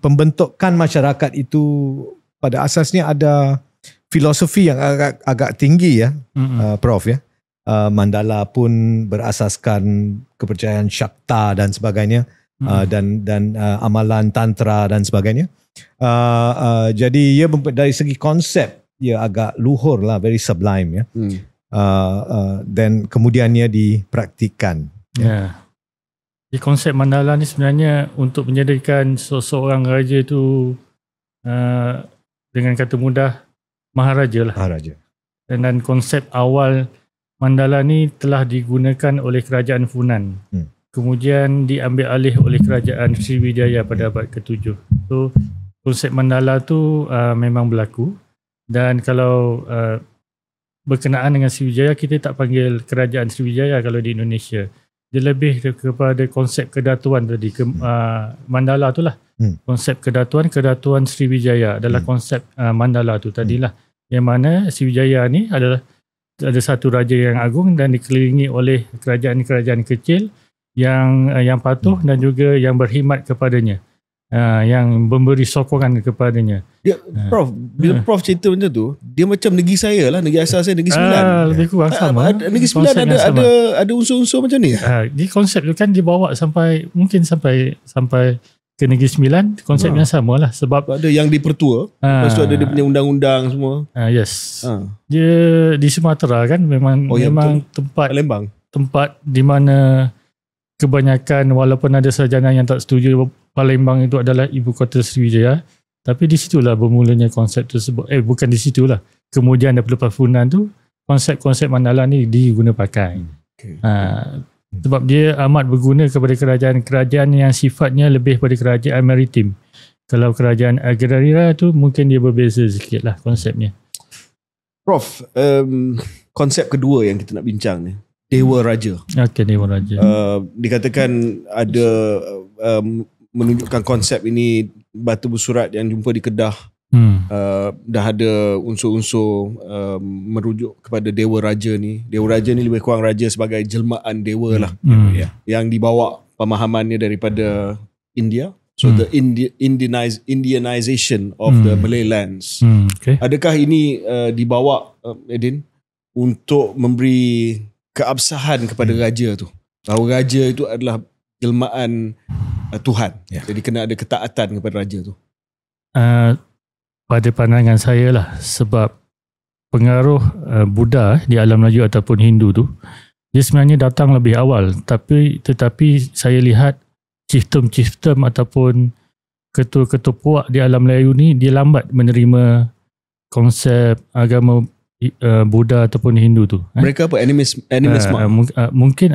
pembentukan masyarakat itu pada asasnya ada filosofi yang agak tinggi ya, Prof ya. Mandala pun berasaskan kepercayaan Shakta dan sebagainya, dan amalan tantra dan sebagainya. Jadi ia dari segi konsep ia agak luhur lah, very sublime ya. Dan kemudiannya dipraktikkan. Di konsep mandala ni sebenarnya untuk menjadikan seseorang raja itu dengan kata mudah maharaja lah. Maharaja. Dan konsep awal mandala ni telah digunakan oleh kerajaan Funan. Kemudian diambil alih oleh kerajaan Sriwijaya pada abad ke-7. So konsep mandala tu memang berlaku, dan kalau berkenaan dengan Sriwijaya, kita tak panggil kerajaan Sriwijaya kalau di Indonesia. Dia lebih kepada konsep kedatuan tadi. Mandala tu lah. Konsep kedatuan Sriwijaya adalah konsep mandala tu tadilah. Yang mana Sriwijaya ni adalah ada satu raja yang agung dan dikelilingi oleh kerajaan-kerajaan kecil yang patuh dan juga yang berkhidmat kepadanya. Yang memberi sokongan kepadanya. Prof, bila Prof cerita benda tu, dia macam negeri saya lah, negeri asal saya, Negeri Sembilan. Lebih kurang sama. Negeri Sembilan ada unsur-unsur macam ni. Di konsep tu kan dibawa sampai ke Negeri Sembilan, konsep yang sama lah. Sebab ada yang di Pertua, lepas tu ada dia punya undang-undang semua. Yes. Dia di Sumatera kan memang tempat Palembang. Tempat di mana kebanyakan, walaupun ada sarjana yang tak setuju Palembang itu adalah ibu kota Sriwijaya, tapi di situlah bermulanya konsep tersebut. Bukan di situlah. Kemudian daripada Funan tu, konsep-konsep mandala ni diguna pakai. Sebab dia amat berguna kepada kerajaan-kerajaan yang sifatnya lebih pada kerajaan maritim. Kalau kerajaan agraria tu mungkin dia berbeza sikit lah konsepnya. Prof, konsep kedua yang kita nak bincang ni, Dewa Raja. Okey, Dewa Raja. Dikatakan ada menunjukkan konsep ini batu bersurat yang jumpa di Kedah. Dah ada unsur-unsur merujuk kepada Dewa Raja ni. Dewa Raja ni lebih kurang raja sebagai jelmaan dewa lah. Yang dibawa pemahamannya daripada India. So the Indianization of the Malay lands. Adakah ini dibawa, Edin, untuk memberi keabsahan kepada raja tu? Bahawa raja itu adalah jelmaan Tuhan. Jadi kena ada ketaatan kepada raja tu. Pada pandangan saya lah, sebab pengaruh Buddha di alam Melayu ataupun Hindu tu, dia sebenarnya datang lebih awal, tetapi saya lihat chieftain ataupun ketua-ketua puak di alam Melayu ni dia lambat menerima konsep agama Buddha ataupun Hindu tu. Mereka apa? Animisme? Mungkin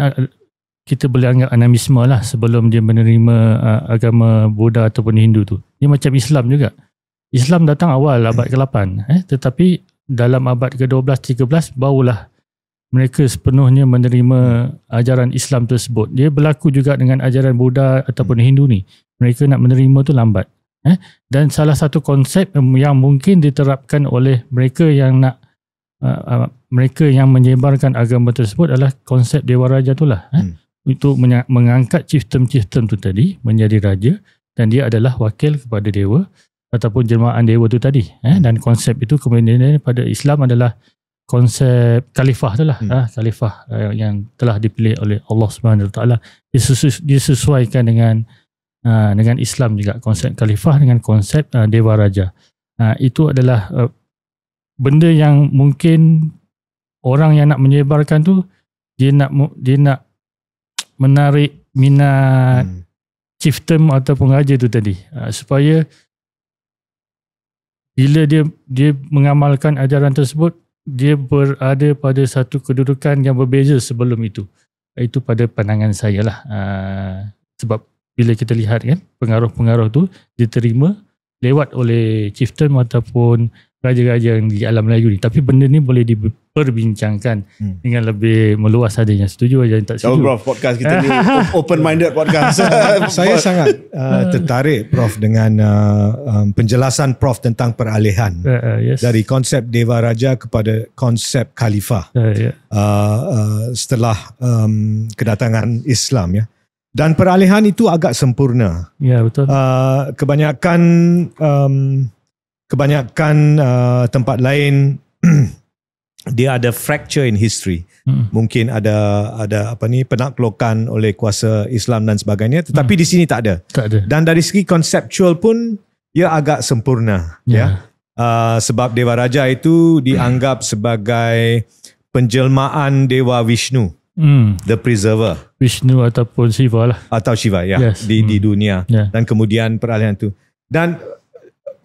kita boleh anggap animisme lah sebelum dia menerima agama Buddha ataupun Hindu tu. Dia macam Islam juga. Islam datang awal abad ke-8, tetapi dalam abad ke-12, 13 barulah mereka sepenuhnya menerima ajaran Islam tersebut. Dia berlaku juga dengan ajaran Buddha ataupun Hindu ni. Mereka nak menerima tu lambat. Dan salah satu konsep yang mungkin diterapkan oleh mereka yang nak mereka yang menyebarkan agama tersebut adalah konsep Dewa Raja tu lah. Untuk mengangkat chieftain-chieftain tu tadi menjadi raja, dan dia adalah wakil kepada dewa ataupun jelmaan dewa tu tadi. Dan konsep itu kemudian pada Islam adalah konsep khalifah tu lah. Khalifah yang telah dipilih oleh Allah Subhanahu Wa Taala. Disesuaikan dengan Islam juga, konsep khalifah dengan konsep Dewa Raja. Itu adalah benda yang mungkin orang yang nak menyebarkan tu dia nak menarik minat chieftain ataupun raja tu tadi, supaya bila dia mengamalkan ajaran tersebut, dia berada pada satu kedudukan yang berbeza sebelum itu. Itu pada pandangan saya lah. Sebab bila kita lihat kan, pengaruh-pengaruh tu diterima lewat oleh chieftain ataupun raja-raja yang di alam Melayu ni. Tapi benda ni boleh diperbincangkan dengan lebih meluas adanya. Setuju aja tak setuju? Prof, podcast kita ni open-minded podcast. Saya sangat tertarik Prof dengan penjelasan Prof tentang peralihan dari konsep Dewa Raja kepada konsep Khalifah setelah kedatangan Islam ya. Dan peralihan itu agak sempurna. Ya, betul. Kebanyakan tempat lain dia ada fracture in history. Mungkin ada penaklukan oleh kuasa Islam dan sebagainya, tetapi di sini tak ada. Dan dari segi konseptual pun ia agak sempurna ya. Sebab Dewa Raja itu dianggap sebagai penjelmaan Dewa Vishnu. The Preserver, Vishnu ataupun Shiva lah, atau Shiva ya, di dunia. Dan kemudian peralihan itu, dan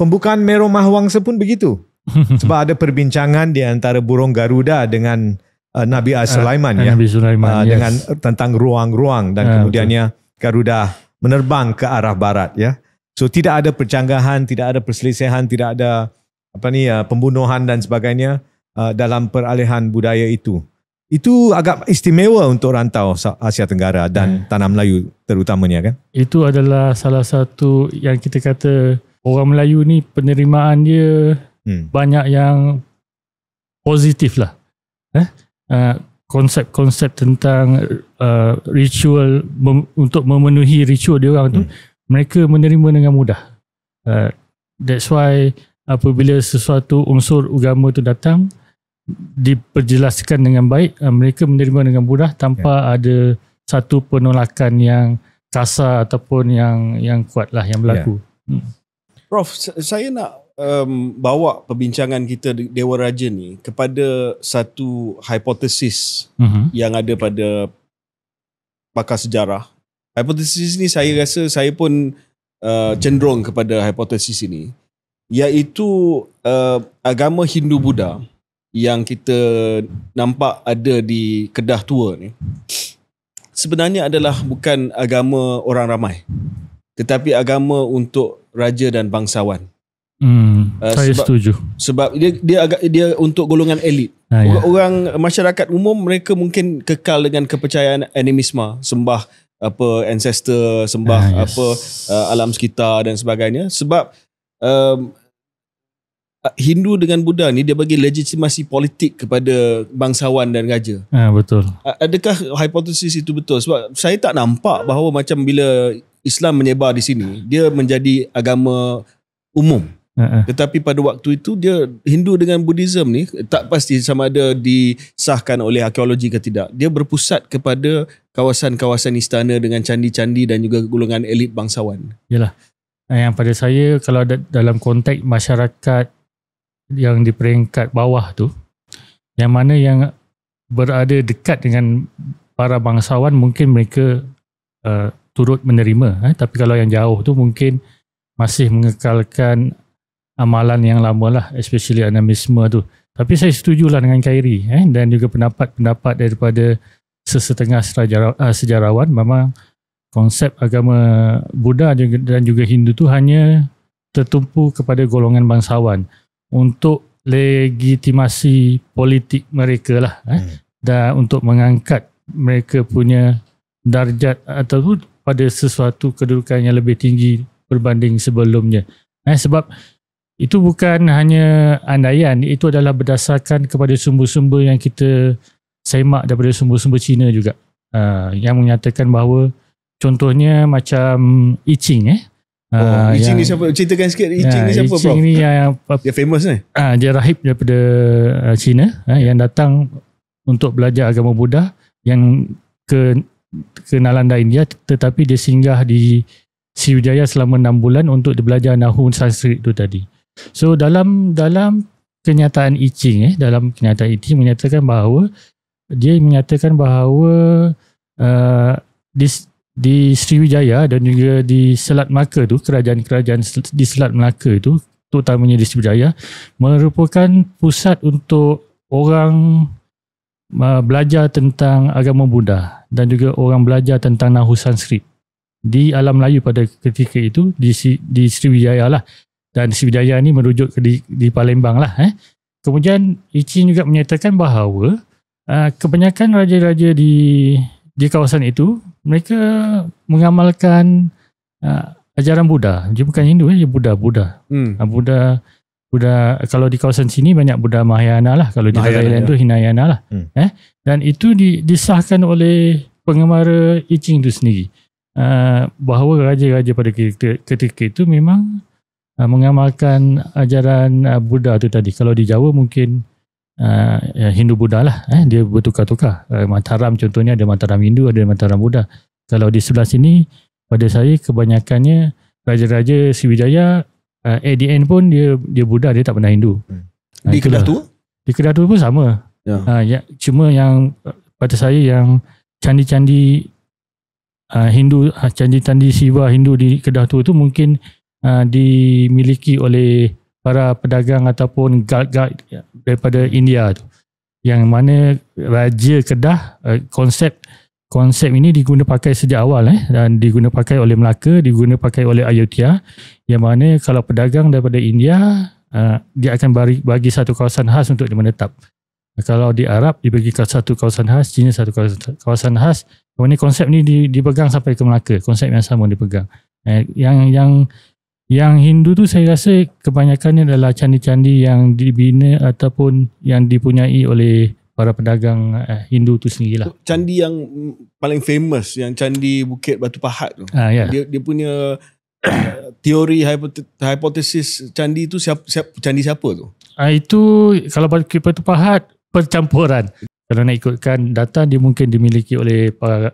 pembukaan Mero Mahwangsa pun begitu. Sebab ada perbincangan di antara burung Garuda dengan Nabi Sulaiman ya, Nabi Sulaiman, dengan tentang ruang-ruang, dan kemudiannya Garuda menerbang ke arah barat ya. So tidak ada percanggahan, tidak ada perselisihan, tidak ada pembunuhan dan sebagainya dalam peralihan budaya itu. Itu agak istimewa untuk rantau Asia Tenggara dan tanah Melayu terutamanya kan. Itu adalah salah satu yang kita kata orang Melayu ni penerimaan dia banyak yang positif lah. Konsep-konsep tentang ritual untuk memenuhi ritual dia orang tu, mereka menerima dengan mudah. That's why apabila sesuatu unsur agama tu datang, diperjelaskan dengan baik, mereka menerima dengan mudah tanpa ada satu penolakan yang kasar ataupun yang kuat lah yang berlaku. Prof, saya nak bawa perbincangan kita Dewa Raja ni kepada satu hipotesis yang ada pada pakar sejarah. Hipotesis ni saya rasa saya pun cenderung kepada hipotesis ini, iaitu agama Hindu-Buddha yang kita nampak ada di Kedah Tua ni sebenarnya adalah bukan agama orang ramai, tetapi agama untuk raja dan bangsawan. Saya setuju. Sebab dia untuk golongan elit. Orang masyarakat umum, mereka mungkin kekal dengan kepercayaan animisme, sembah ancestor, sembah alam sekitar dan sebagainya. Sebab Hindu dengan Buddha ni dia bagi legitimasi politik kepada bangsawan dan raja. Betul. Adakah hipotesis itu betul? Sebab saya tak nampak bahawa macam bila Islam menyebar di sini, dia menjadi agama umum. Tetapi pada waktu itu dia Hindu dengan Buddhism ni tak pasti sama ada disahkan oleh arkeologi ke tidak. Dia berpusat kepada kawasan-kawasan istana dengan candi-candi dan juga golongan elit bangsawan. Yalah. Yang pada saya, kalau dalam konteks masyarakat yang di peringkat bawah tu, yang mana yang berada dekat dengan para bangsawan, mungkin mereka turut menerima. Tapi kalau yang jauh tu mungkin masih mengekalkan amalan yang lama lah, especially animisme tu. Tapi saya setujulah dengan Khairi dan juga pendapat daripada sesetengah sejarawan, memang konsep agama Buddha dan juga Hindu tu hanya tertumpu kepada golongan bangsawan untuk legitimasi politik mereka lah. dan untuk mengangkat mereka punya darjat ataupun pada sesuatu kedudukan yang lebih tinggi berbanding sebelumnya. Sebab itu bukan hanya andaian, itu adalah berdasarkan kepada sumber-sumber yang kita semak daripada sumber-sumber Cina juga, yang menyatakan bahawa contohnya macam I Ching. I Ching ni siapa? Ceritakan sikit I Ching ni siapa, Prof? I Ching ni yang dia famous ni. Dia rahib daripada China, yang datang untuk belajar agama Buddha yang ke Nalanda India, tetapi dia singgah di Sriwijaya selama 6 bulan untuk dia belajar Nahu Sanskrit tu tadi. So dalam kenyataan I Ching, dalam kenyataan I Ching menyatakan bahawa di Sriwijaya dan juga di Selat Melaka tu, kerajaan-kerajaan di Selat Melaka itu, terutamanya di Sriwijaya, merupakan pusat untuk orang belajar tentang agama Buddha dan juga orang belajar tentang Nahu Sanskrit di alam Melayu pada ketika itu, di Sriwijaya lah. Dan Sriwijaya ni merujuk ke di Palembang lah. Kemudian I Ching juga menyatakan bahawa kebanyakan raja-raja di kawasan itu, mereka mengamalkan ajaran Buddha. Dia bukan Hindu, dia Buddha. Buddha, kalau di kawasan sini banyak Buddha Mahayana lah, kalau di Thailand tu Hinayana lah. Dan itu disahkan oleh pengemara I Ching itu sendiri, bahawa raja-raja pada ketika itu memang mengamalkan ajaran Buddha tu tadi. Kalau di Jawa mungkin Hindu Buddha lah, dia bertukar-tukar. Mataram contohnya ada Mataram Hindu, ada Mataram Buddha. Kalau di sebelah sini, pada saya kebanyakannya raja-raja Sriwijaya, at the end pun dia Buddha, dia tak pernah Hindu. Di Kedah tu? Di Kedah tu pun sama. Cuma yang pada saya yang candi-candi Hindu, candi-candi Siva Hindu di Kedah tu mungkin dimiliki oleh para pedagang ataupun guide daripada India tu, yang mana Raja Kedah, konsep ini diguna pakai sejak awal, dan diguna pakai oleh Melaka, diguna pakai oleh Ayutthaya, yang mana kalau pedagang daripada India, dia akan bagi satu kawasan khas untuk dia menetap. Kalau di Arab dibagi satu kawasan khas, Cina satu kawasan khas. Kemudian konsep ni dipegang sampai ke Melaka, konsep yang sama dipegang. Yang Hindu tu saya rasa kebanyakannya adalah candi-candi yang dibina ataupun yang dipunyai oleh para pedagang Hindu tu sendirilah. Candi yang paling famous, yang Candi Bukit Batu Pahat tu, dia punya teori hipotesis candi tu candi siapa tu? Itu kalau Bukit Batu Pahat percampuran. Kalau nak ikutkan data, dia mungkin dimiliki oleh para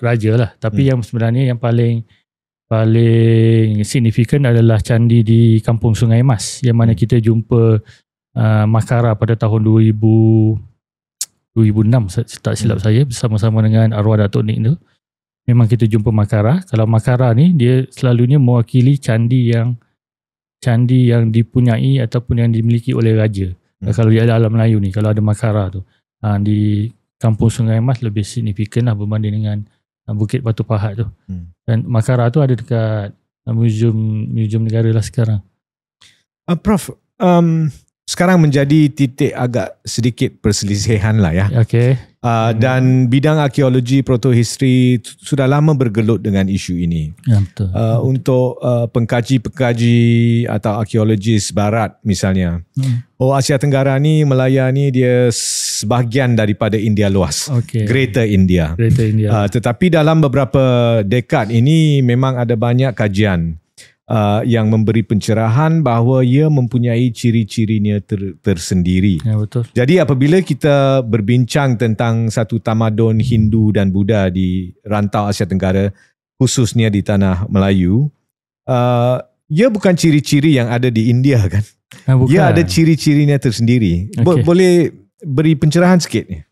raja lah. Tapi yang sebenarnya yang paling signifikan adalah candi di Kampung Sungai Mas, yang mana kita jumpa Makara pada tahun 2006 tak silap saya, bersama-sama dengan arwah Datuk Nik tu. Memang kita jumpa Makara. Kalau Makara ni, dia selalunya mewakili candi yang dipunyai ataupun yang dimiliki oleh raja. Kalau di alam Melayu ni, kalau ada Makara tu, di Kampung Sungai Mas lebih signifikan lah berbanding dengan Bukit Batu Pahat tu. Dan Makara tu ada dekat muzium negara lah sekarang. Prof, sekarang menjadi titik agak sedikit perselisihan lah ya. Okay. Dan bidang arkeologi protohistory sudah lama bergelut dengan isu ini. Ya, betul. Untuk pengkaji-pengkaji atau arkeologis barat misalnya. Asia Tenggara ni melayani dia sebahagian daripada India luas. Greater India. Tetapi dalam beberapa dekad ini memang ada banyak kajian yang memberi pencerahan bahawa ia mempunyai ciri-cirinya tersendiri. Ya, betul. Jadi apabila kita berbincang tentang satu tamadun Hindu dan Buddha di rantau Asia Tenggara, khususnya di tanah Melayu, ia bukan ciri-ciri yang ada di India kan? Ia ada ciri-cirinya tersendiri. Boleh beri pencerahan sikit ni?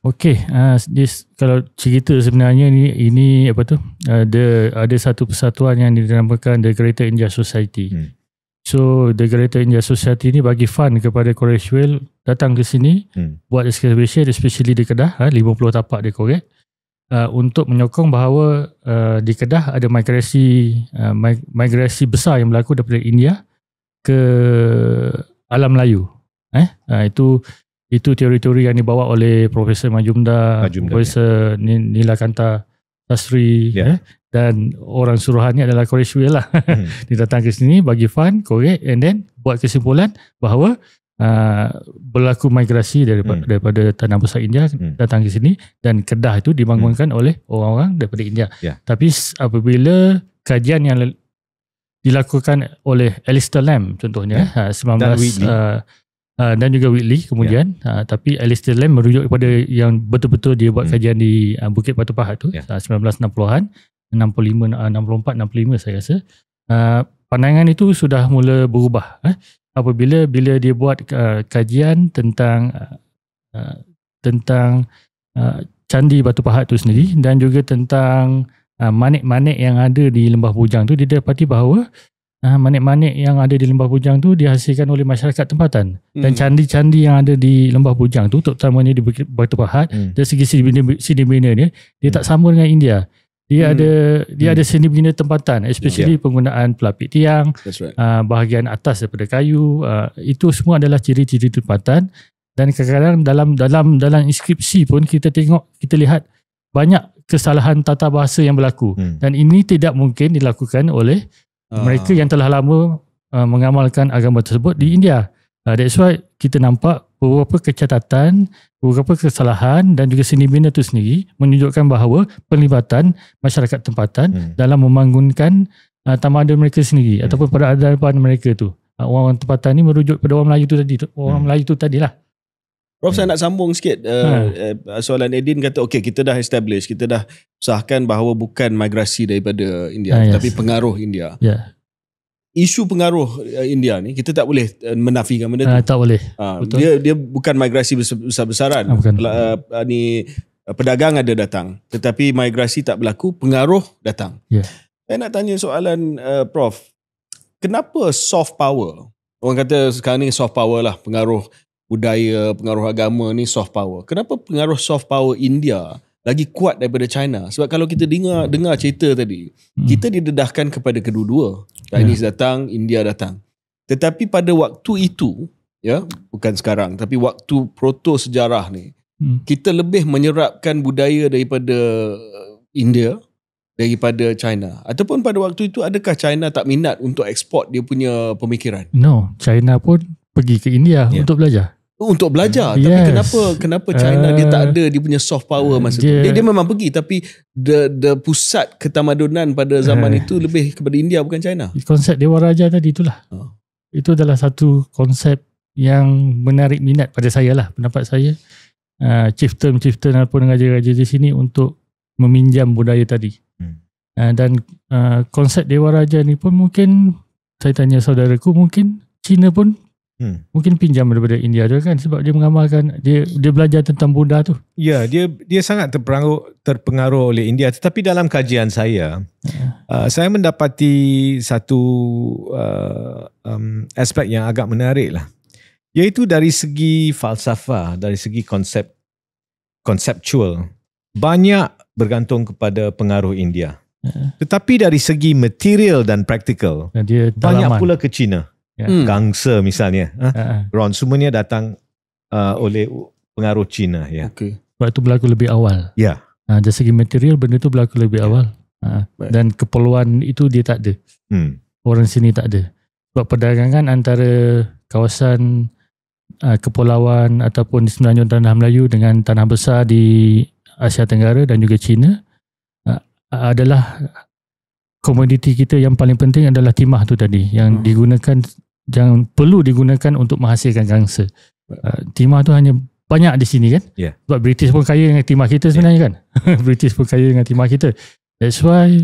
Kalau cerita sebenarnya ini apa tu, ada satu persatuan yang dinamakan The Greater India Society. So The Greater India Society ni bagi fund kepada Koreswell datang ke sini, buat excavation, especially di Kedah, 50 tapak dia korek, untuk menyokong bahawa di Kedah ada migrasi besar yang berlaku daripada India ke alam Melayu. Itu teori-teori yang dibawa oleh Profesor Majumdar, Profesor Nilakanta Sastri, dan orang suruhan ni adalah Qureshi lah. Dia datang ke sini bagi fund, korek, and then buat kesimpulan bahawa berlaku migrasi daripada tanah besar India datang ke sini, dan Kedah itu dibangunkan oleh orang-orang daripada India. Tapi apabila kajian yang dilakukan oleh Alistair Lamb contohnya, 19 dan juga Whitley kemudian, tapi Alistair Lamb merujuk kepada yang betul-betul dia buat kajian di Bukit Batu Pahat tu, 1960-an, 64, 65 saya rasa. Pandangan itu sudah mula berubah apabila dia buat kajian tentang Candi Batu Pahat tu sendiri, dan juga tentang manik-manik yang ada di Lembah Bujang tu. Dia dapati bahawa manik-manik yang ada di Lembah Bujang tu dihasilkan oleh masyarakat tempatan, dan candi-candi yang ada di Lembah Bujang tu, terutamanya di Bukit Batu Pahat, dari segi seni bina dia tak sama dengan India. Dia ada seni bina tempatan, especially penggunaan pelapik tiang, bahagian atas daripada kayu, itu semua adalah ciri-ciri tempatan. Dan kadang-kadang dalam inskripsi pun kita lihat banyak kesalahan tata bahasa yang berlaku, dan ini tidak mungkin dilakukan oleh mereka yang telah lama mengamalkan agama tersebut di India. That's why kita nampak beberapa kecacatan, beberapa kesalahan, dan juga seni bina itu sendiri menunjukkan bahawa pelibatan masyarakat tempatan dalam membangunkan tamadun mereka sendiri ataupun peradaban mereka tu. Orang tempatan ni merujuk pada orang Melayu tu tadi, Melayu tu tadilah. Prof, saya nak sambung sikit soalan Edin kata kita dah establish, kita dah sahkan bahawa bukan migrasi daripada India, tapi pengaruh India. Isu pengaruh India ni kita tak boleh menafikan benda tu. Tak boleh. Dia bukan migrasi besar-besaran. Pedagang ada datang, tetapi migrasi tak berlaku, pengaruh datang. Saya nak tanya soalan Prof, kenapa soft power? Orang kata sekarang ni soft power lah, pengaruh budaya, pengaruh agama ni soft power. Kenapa pengaruh soft power India lagi kuat daripada China? Sebab kalau kita dengar cerita tadi, kita didedahkan kepada kedua-dua. Chinese datang, India datang. Tetapi pada waktu itu, bukan sekarang, tapi waktu proto sejarah ni, kita lebih menyerapkan budaya daripada India daripada China. Ataupun pada waktu itu, adakah China tak minat untuk ekspor dia punya pemikiran? No, China pun pergi ke India untuk belajar. Untuk belajar. Tapi kenapa China dia tak ada dia punya soft power masa tu? Dia memang pergi, tapi the pusat ketamadunan pada zaman itu lebih kepada India, bukan China. Konsep Dewa Raja tadi itulah. Itu adalah satu konsep yang menarik minat pada saya lah, pendapat saya. Chieftain ataupun raja-raja di sini untuk meminjam budaya tadi. Dan konsep Dewa Raja ni pun mungkin, saya tanya saudaraku, mungkin China pun mungkin pinjam daripada India juga kan, sebab dia mengamalkan, dia belajar tentang Buddha tu. Ya, dia sangat terpengaruh oleh India. Tetapi dalam kajian saya, saya mendapati satu aspek yang agak menarik lah, iaitu dari segi falsafah, dari segi konseptual, banyak bergantung kepada pengaruh India. Tetapi dari segi material dan praktikal, banyak pula ke China. Gangsa misalnya, Ron, semuanya datang oleh pengaruh China. Sebab itu berlaku lebih awal. Dari segi material, benda itu berlaku lebih awal. Dan keperluan itu dia tak ada. Orang sini tak ada. Sebab perdagangan antara kawasan kepulauan ataupun di semenanjung tanah Melayu dengan tanah besar di Asia Tenggara dan juga China adalah komoditi kita yang paling penting adalah timah tu tadi, yang digunakan, yang perlu digunakan untuk menghasilkan gangsa. Timah tu hanya banyak di sini kan. Sebab British pun kaya dengan timah kita sebenarnya kan. British pun kaya dengan timah kita. That's why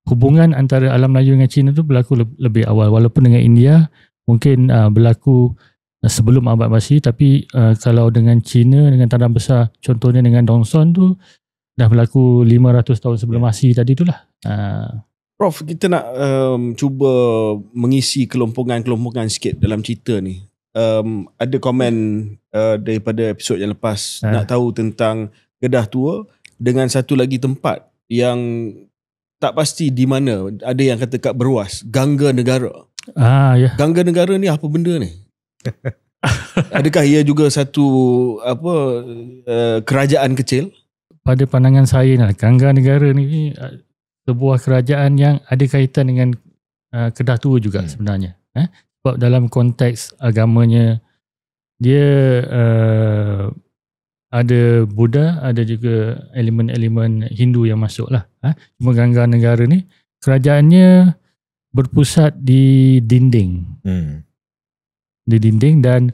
hubungan antara alam Melayu dengan China tu berlaku lebih awal. Walaupun dengan India mungkin berlaku sebelum abad Masih, tapi kalau dengan China, dengan tanah besar, contohnya dengan Dongson tu dah berlaku 500 tahun sebelum Masih tadi itulah. Prof, kita nak cuba mengisi kelompokan-kelompokan sikit dalam cerita ni. Ada komen daripada episod yang lepas nak tahu tentang Kedah Tua dengan satu lagi tempat yang tak pasti di mana. Ada yang kata kat Beruas, Gangga Negara. Gangga Negara ni apa benda ni? Adakah ia juga satu kerajaan kecil? Pada pandangan saya, Gangga Negara ni sebuah kerajaan yang ada kaitan dengan Kedah Tua juga sebenarnya. Sebab dalam konteks agamanya, dia ada Buddha, ada juga elemen-elemen Hindu yang masuk lah. Cuma Gangga Negara ni, kerajaannya berpusat di dinding. Di dinding, dan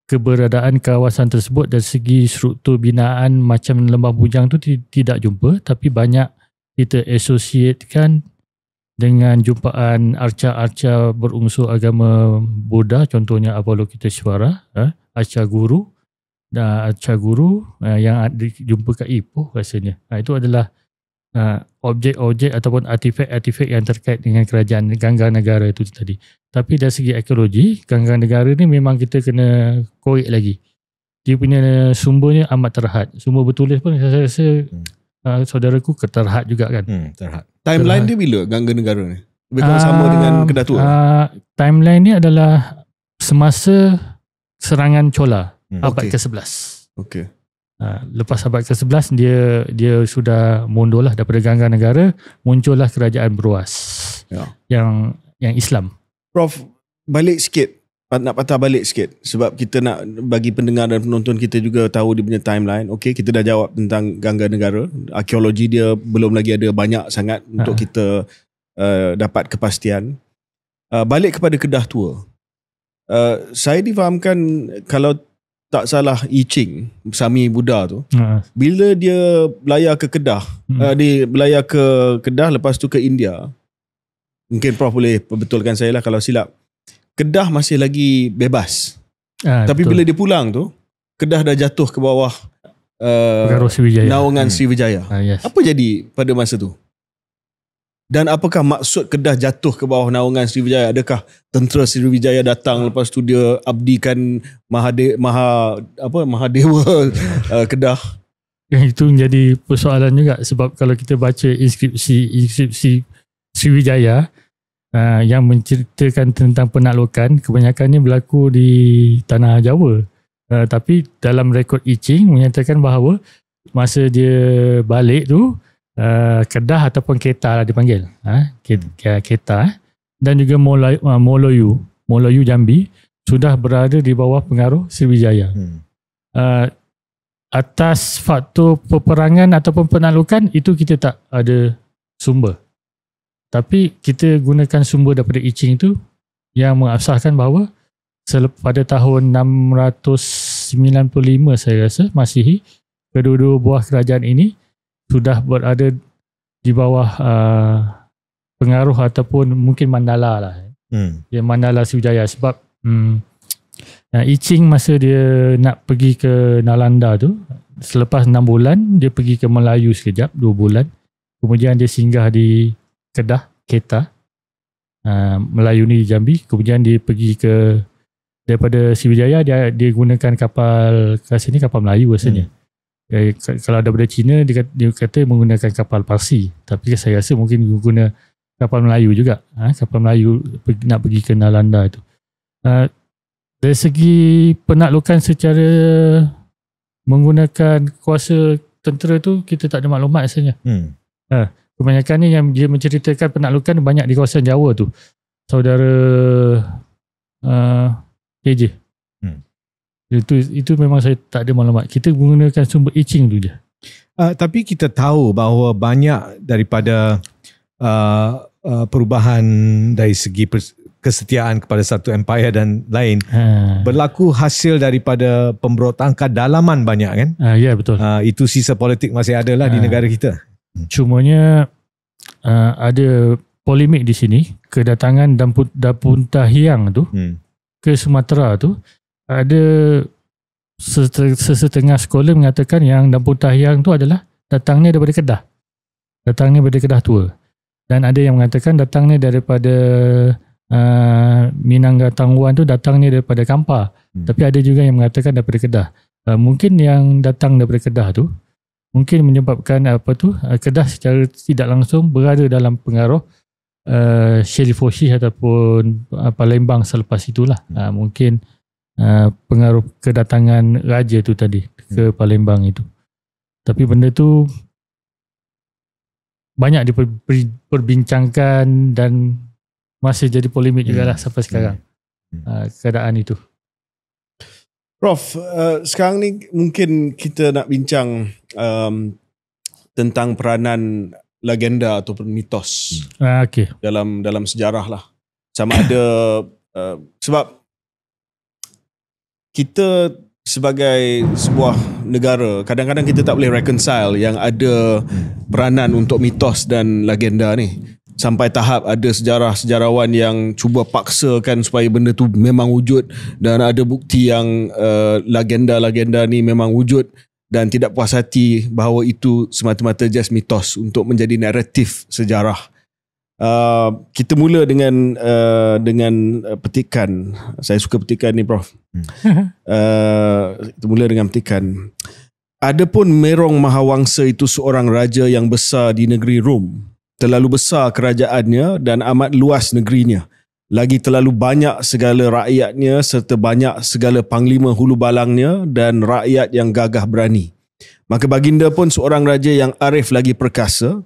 keberadaan kawasan tersebut dari segi struktur binaan macam Lembah Bujang tu tidak jumpa, tapi banyak kita associatekan dengan jumpaan arca-arca berunsur agama Buddha, contohnya Avalokiteshvara, arca guru dan arca guru yang dijumpa kat Ipoh rasanya. Itu adalah objek-objek ataupun artifak-artifak yang terkait dengan kerajaan Gangga Negara itu tadi. Tapi dari segi arkeologi, Gangga Negara ni memang kita kena korek lagi. Dia punya sumbernya amat terhad. Sumber bertulis pun saya rasa saudaraku terhad juga kan. Terhad. Timeline dia bila Gangga Negara ni? Lebih sama dengan Kedah Tua? Timeline ni adalah semasa serangan Chola, abad ke-11. Okey. Lepas abad ke-11 dia sudah mundurlah daripada Gangga Negara, muncullah kerajaan Beruas yang Islam. Prof, balik sikit, nak patah balik sikit sebab kita nak bagi pendengar dan penonton kita juga tahu dia punya timeline. Okey, kita dah jawab tentang Gangga Negara, arkeologi dia belum lagi ada banyak sangat untuk kita dapat kepastian. Balik kepada Kedah Tua, saya difahamkan kalau tak salah I Ching, Sami Buddha tu, bila dia belayar ke Kedah, dia belayar ke Kedah, lepas tu ke India. Mungkin Prof boleh perbetulkan saya lah kalau silap. Kedah masih lagi bebas. Tapi betul. Bila dia pulang tu, Kedah dah jatuh ke bawah naungan Sriwijaya. Yes. Apa jadi pada masa tu? Dan apakah maksud Kedah jatuh ke bawah naungan Sriwijaya? Adakah tentera Sriwijaya datang lepas tu dia abdikan Mahadewa Kedah? Itu menjadi persoalan juga, sebab kalau kita baca inskripsi Sriwijaya yang menceritakan tentang penaklukan, kebanyakannya berlaku di tanah Jawa. Tapi dalam rekod I Ching menyatakan bahawa masa dia balik tu, Kedah ataupun Kedah lah dipanggil, Kedah dan juga Moloyu Jambi sudah berada di bawah pengaruh Sriwijaya. Atas faktor peperangan ataupun penaklukan itu kita tak ada sumber, tapi kita gunakan sumber daripada I Ching itu yang mengasahkan bahawa pada tahun 695 saya rasa Masihi, kedua-dua buah kerajaan ini sudah berada di bawah pengaruh ataupun mungkin Mandala lah. Ya, Mandala Sriwijaya. Sebab I Ching masa dia nak pergi ke Nalanda tu, selepas 6 bulan dia pergi ke Melayu sekejap, 2 bulan. Kemudian dia singgah di Kedah, Melayu ni di Jambi. Kemudian dia pergi ke, daripada Sriwijaya dia gunakan kapal kat sini, kapal Melayu rasanya. Kalau daripada China dia kata menggunakan kapal Parsi, tapi saya rasa mungkin guna kapal Melayu juga. Kapal Melayu nak pergi ke Nalanda itu. Dari segi penaklukan secara menggunakan kuasa tentera tu, kita tak ada maklumat rasanya. Kebanyakannya yang dia menceritakan penaklukan banyak di kawasan Jawa tu. Saudara KJ. Itu memang saya tak ada maklumat. Kita menggunakan sumber I Ching tu je. Tapi kita tahu bahawa banyak daripada perubahan dari segi kesetiaan kepada satu empire dan lain berlaku hasil daripada pemberontakan kedalaman banyak kan? Ya, betul. Itu sisa politik masih ada lah di negara kita. Cumanya ada polemik di sini. Kedatangan Dapunta Hiang tu ke Sumatera tu, ada sesetengah scholar mengatakan yang Dapunta Hiang tu adalah datangnya daripada Kedah. Datangnya daripada Kedah Tua. Dan ada yang mengatakan datangnya daripada Minangga Tangguan tu datangnya daripada Kampar. Tapi ada juga yang mengatakan daripada Kedah. Mungkin yang datang daripada Kedah tu mungkin menyebabkan Kedah secara tidak langsung berada dalam pengaruh Sherif Foshi ataupun Palembang selepas itulah. Mungkin pengaruh kedatangan raja tu tadi ke Palembang itu. Tapi benda tu banyak diperbincangkan dan masih jadi polemik jugalah sampai sekarang keadaan itu. Prof, sekarang ni mungkin kita nak bincang tentang peranan legenda ataupun mitos dalam sejarah lah. Sama ada sebab kita sebagai sebuah negara, kadang-kadang kita tak boleh reconcile yang ada peranan untuk mitos dan legenda ni. Sampai tahap ada sejarawan yang cuba paksakan supaya benda tu memang wujud, dan ada bukti yang legenda-legenda ni memang wujud dan tidak puas hati bahawa itu semata-mata just mitos untuk menjadi naratif sejarah. Kita mula dengan petikan. Saya suka petikan ni, Prof. Kita mula dengan petikan. Adapun Merong Mahawangsa itu seorang raja yang besar di negeri Rom. Terlalu besar kerajaannya dan amat luas negerinya. Lagi terlalu banyak segala rakyatnya serta banyak segala panglima hulu balangnya dan rakyat yang gagah berani. Maka baginda pun seorang raja yang arif lagi perkasa,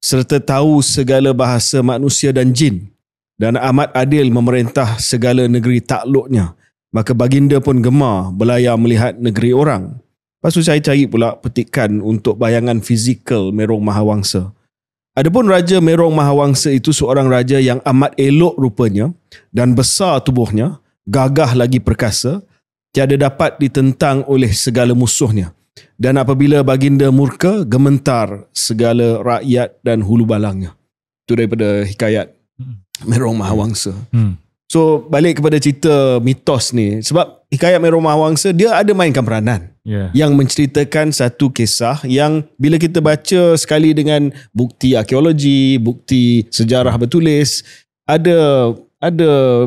serta tahu segala bahasa manusia dan jin, dan amat adil memerintah segala negeri takluknya. Maka baginda pun gemar belayar melihat negeri orang. Lepas tu saya cari pula petikan untuk bayangan fizikal Merong Mahawangsa. Adapun Raja Merong Mahawangsa itu seorang raja yang amat elok rupanya dan besar tubuhnya, gagah lagi perkasa, tiada dapat ditentang oleh segala musuhnya. Dan apabila baginda murka, gementar segala rakyat dan hulu balangnya. Itu daripada hikayat Merong Mahawangsa. So balik kepada cerita mitos ni, sebab hikayat Merong Mahawangsa dia ada mainkan peranan yang menceritakan satu kisah yang bila kita baca sekali dengan bukti arkeologi, bukti sejarah bertulis, ada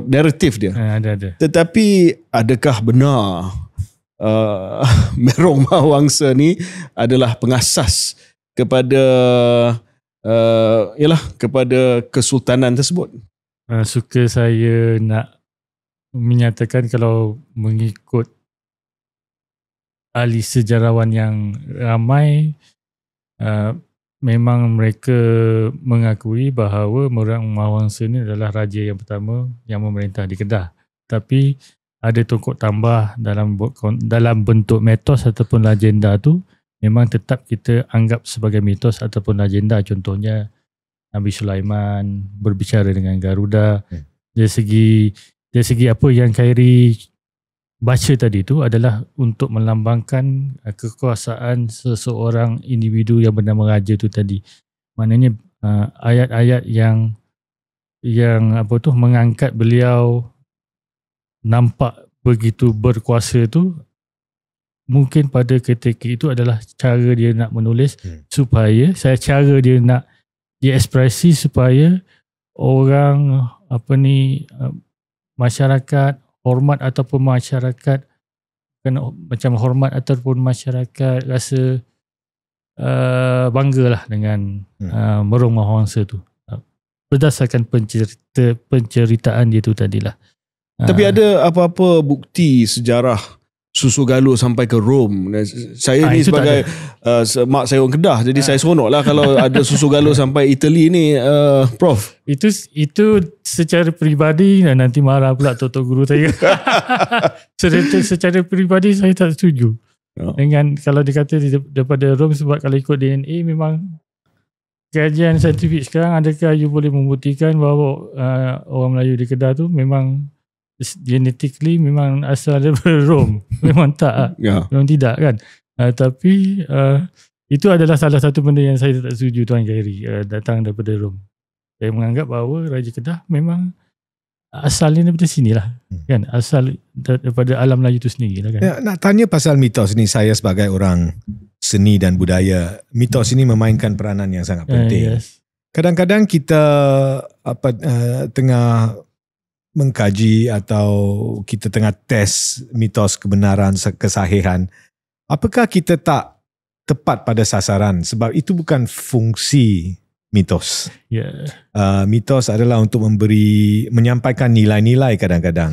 naratif dia. Ada. Tetapi adakah benar Merong Mahawangsa ni adalah pengasas kepada kepada kesultanan tersebut? Suka saya nak menyatakan kalau mengikut ahli sejarawan yang ramai, memang mereka mengakui bahawa Merong Mahawangsa ni adalah raja yang pertama yang memerintah di Kedah. Tapi ada tokok tambah dalam bentuk mitos ataupun legenda tu, memang tetap kita anggap sebagai mitos ataupun legenda. Contohnya Nabi Sulaiman berbicara dengan Garuda. Dari segi apa yang Khairi baca tadi tu adalah untuk melambangkan kekuasaan seseorang individu yang bernama raja tu tadi. Maknanya ayat-ayat yang mengangkat beliau nampak begitu berkuasa tu, mungkin pada ketika itu adalah cara dia nak menulis supaya cara dia nak dia ekspresi supaya orang masyarakat hormat ataupun masyarakat macam hormat ataupun masyarakat rasa banggalah dengan Merong Mahawangsa tu berdasarkan penceritaan dia tu tadilah. Tapi ada apa-apa bukti sejarah susu galur sampai ke Rom? Saya ni sebagai mak saya orang Kedah, jadi saya seronok lah kalau ada susu galur sampai Itali ni, Prof. Itu secara peribadi, nanti marah pula Tok Guru saya. Secara peribadi saya tak setuju dengan kalau dikata daripada Rom, sebab kalau ikut DNA memang kajian saintifik sekarang, adakah you boleh membuktikan bahawa orang Melayu di Kedah tu memang genetically memang asal daripada Rom? Memang tak, memang tidak kan. Tapi itu adalah salah satu benda yang saya tak setuju Tuan Khairi, datang daripada Rom. Saya menganggap bahawa Raja Kedah memang asalnya daripada sinilah kan, asal daripada alam Melayu itu sendiri lah kan. Nak tanya pasal mitos ni, saya sebagai orang seni dan budaya, mitos ini memainkan peranan yang sangat penting. Kadang-kadang kita tengah mengkaji atau kita tengah test mitos kebenaran, kesahihan, apakah kita tak tepat pada sasaran? Sebab itu bukan fungsi mitos. Yeah. Mitos adalah untuk menyampaikan nilai-nilai kadang-kadang.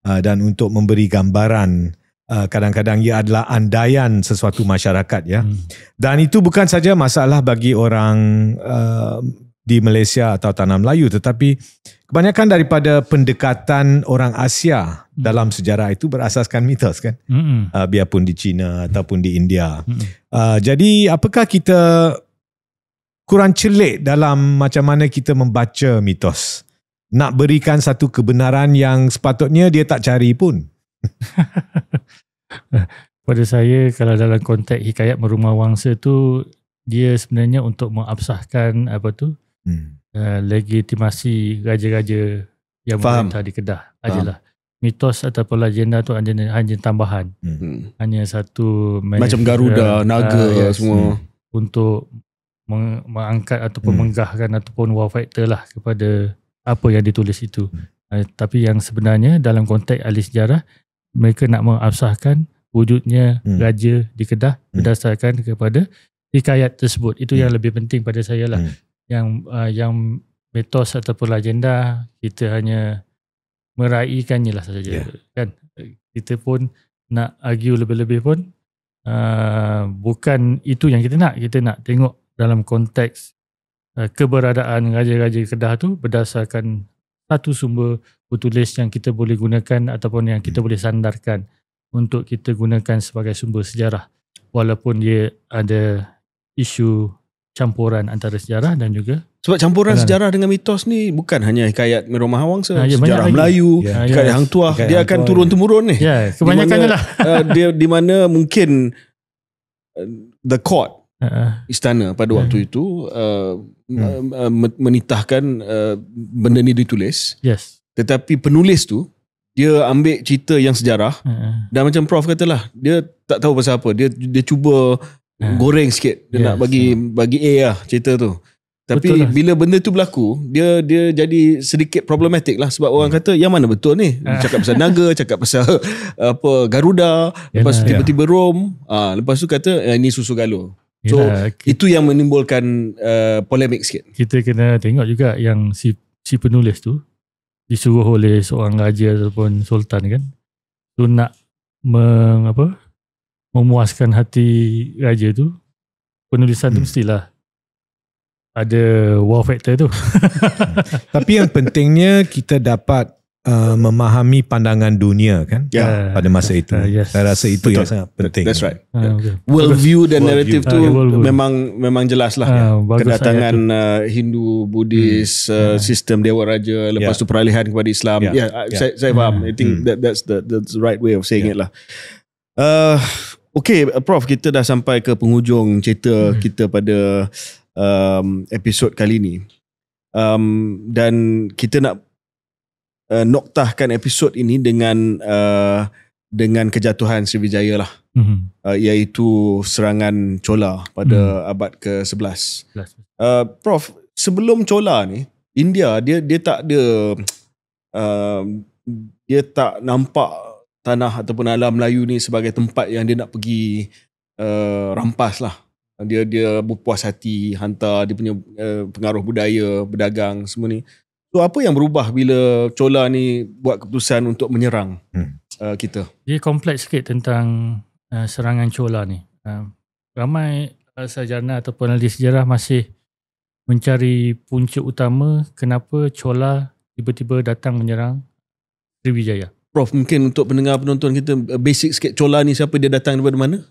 Dan untuk memberi gambaran, kadang-kadang ia adalah andaian sesuatu masyarakat ya. Dan itu bukan saja masalah bagi orang di Malaysia atau tanah Melayu, tetapi kebanyakan daripada pendekatan orang Asia dalam sejarah itu berasaskan mitos kan. Biarpun di China ataupun di India. Jadi apakah kita kurang celik dalam macam mana kita membaca mitos? Nak berikan satu kebenaran yang sepatutnya dia tak cari pun. Pada saya, kalau dalam konteks hikayat Merumah Wangsa tu, dia sebenarnya untuk mengabsahkan legitimasi raja-raja yang memerintah di Kedah ajalah. Mitos ataupun legenda tu hanya tambahan. Hanya satu macam Garuda, naga semua untuk mengangkat ataupun menggahkan ataupun wow factor lah kepada apa yang ditulis itu. Tapi yang sebenarnya dalam konteks ahli sejarah, mereka nak mengabsahkan wujudnya raja di Kedah berdasarkan kepada hikayat tersebut. Itu yang lebih penting pada saya lah. Yang mitos ataupun legenda, kita hanya meraihkannya lah saja. Kan? Kita pun nak argue lebih-lebih pun bukan itu yang kita nak. Kita nak tengok dalam konteks keberadaan raja-raja Kedah tu berdasarkan satu sumber petulis yang kita boleh gunakan ataupun yang kita boleh sandarkan untuk kita gunakan sebagai sumber sejarah, walaupun dia ada isu campuran antara sejarah dan juga sebab campuran sejarah dengan mitos ni bukan hanya hikayat Merumah Wangsa, sejarah Melayu, hikayat Hang Tuah, dia akan turun-temurun ni. Kebanyakannya lah. Dia di mana mungkin the court, istana pada waktu itu menitahkan benda ni ditulis. Tetapi penulis tu dia ambil cerita yang sejarah dan macam Prof katalah, dia tak tahu pasal apa, dia cuba goreng sikit, dia nak bagi A lah cerita tu. Tapi bila benda tu berlaku, dia jadi sedikit problematik lah, sebab orang kata yang mana betul ni, cakap pasal naga, cakap pasal Garuda, lepas tu tiba-tiba Rom, lepas tu kata ini susu galur. So itu yang menimbulkan polemik sikit. Kita kena tengok juga yang si penulis tu disuruh oleh seorang raja ataupun sultan kan, tu nak memuaskan hati raja tu, penulisan tu mestilah ada wow factor tu. Tapi yang pentingnya kita dapat memahami pandangan dunia kan pada masa itu. Saya rasa itu yang sangat penting. That's right. World view dan narrative tu memang jelas lah. Kedatangan Hindu, Buddhis, sistem Dewa Raja, lepas tu peralihan kepada Islam. Saya faham. I think that's the right way of saying it lah. Okay, Prof, kita dah sampai ke penghujung cerita kita pada episod kali ni. Dan kita nak noktahkan episod ini dengan kejatuhan Sriwijaya lah, iaitu serangan Chola pada abad ke-11. Prof, sebelum Chola ni, India dia tak ada dia tak nampak tanah ataupun alam Melayu ni sebagai tempat yang dia nak pergi rampas lah. Dia berpuas hati hantar dia punya pengaruh budaya, berdagang semua ni. So apa yang berubah bila Chola ni buat keputusan untuk menyerang kita? Dia kompleks sikit tentang serangan Chola ni. Ramai sarjana ataupun ahli sejarah masih mencari punca utama kenapa Chola tiba-tiba datang menyerang Sriwijaya. Prof, mungkin untuk pendengar-penonton kita, basic sikit, Chola ni siapa, dia datang daripada mana?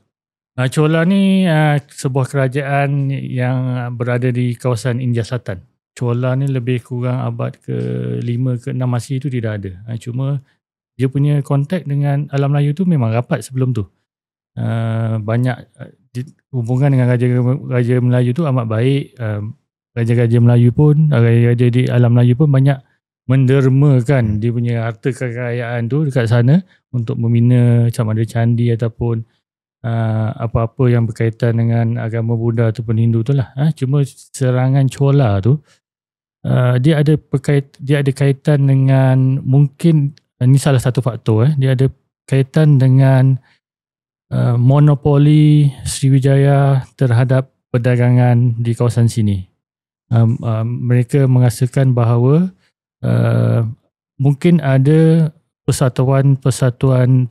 Chola ni sebuah kerajaan yang berada di kawasan India Selatan. Chola ni lebih kurang abad ke-5 ke-6 Masih tu dia dah ada. Cuma dia punya kontak dengan alam Melayu tu memang rapat sebelum tu. Banyak hubungan dengan raja Melayu tu amat baik. Raja-raja Melayu pun, raja-raja di alam Melayu pun banyak mendermakan dia punya harta kekayaan tu dekat sana untuk membina macam ada candi ataupun apa-apa yang berkaitan dengan agama Buddha ataupun Hindu tu lah. Cuma serangan Chola tu dia ada kaitan dengan, mungkin ini salah satu faktor, dia ada kaitan dengan monopoli Sriwijaya terhadap perdagangan di kawasan sini. mereka mengasakan bahawa mungkin ada persatuan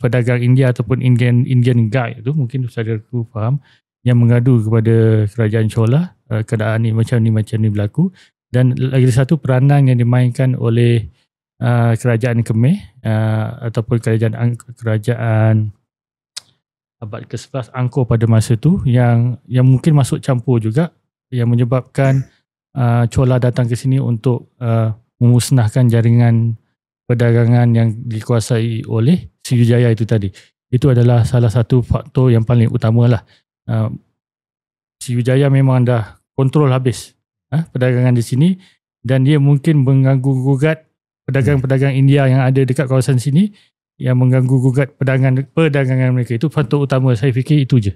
pedagang India ataupun Indian Guide tu, mungkin saudaraku faham, yang mengadu kepada kerajaan Chola, keadaan ni macam ni berlaku. Dan lagi satu peranan yang dimainkan oleh kerajaan Khmer ataupun kerajaan abad ke-11 Angkor pada masa tu yang mungkin masuk campur juga, yang menyebabkan Chola datang ke sini untuk memusnahkan jaringan perdagangan yang dikuasai oleh Sriwijaya itu tadi. Itu adalah salah satu faktor yang paling utama lah. Sriwijaya memang dah kontrol habis perdagangan di sini, dan dia mungkin mengganggu-gugat pedagang-pedagang India yang ada dekat kawasan sini, yang mengganggu-gugat perdagangan mereka. Itu faktor utama, saya fikir itu je.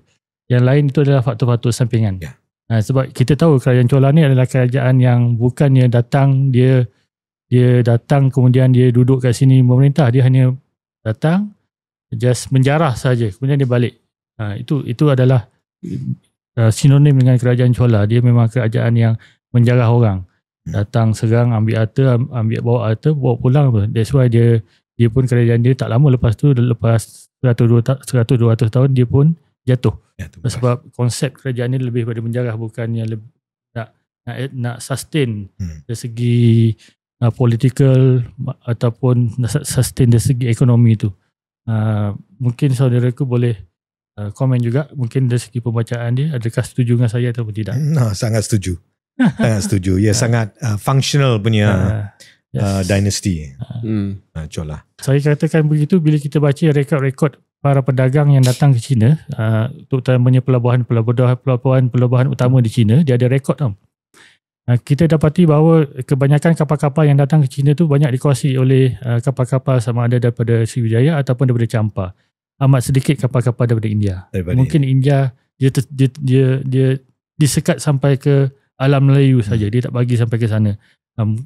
Yang lain itu adalah faktor-faktor sampingan. Sebab kita tahu kerajaan Chola ni adalah kerajaan yang bukannya datang, dia datang kemudian dia duduk kat sini memerintah. Dia hanya datang, just menjarah saja, kemudian dia balik. Itu adalah sinonim dengan kerajaan Chola. Dia memang kerajaan yang menjarah orang. Datang serang, ambil harta, bawa harta, bawa pulang. That's why dia pun kerajaan dia tak lama lepas tu, lepas 100-200 tahun dia pun jatuh. Sebab konsep kerajaan ni lebih pada menjarah, bukannya nak sustain dari segi political ataupun sustain dari segi ekonomi tu. Mungkin saudaraku boleh komen juga, mungkin dari segi pembacaan dia, adakah setuju dengan saya atau tidak? Sangat setuju. Sangat setuju. Ia sangat functional punya dynasty Chola. Saya katakan begitu bila kita baca rekod-rekod para pedagang yang datang ke China, terutamanya pelabuhan utama di China, dia ada rekod tau. Kita dapati bahawa kebanyakan kapal-kapal yang datang ke China tu banyak dikuasai oleh kapal-kapal sama ada daripada Sriwijaya ataupun daripada Champa. Amat sedikit kapal-kapal daripada India. Mungkin India dia disekat sampai ke alam Melayu saja, dia tak bagi sampai ke sana.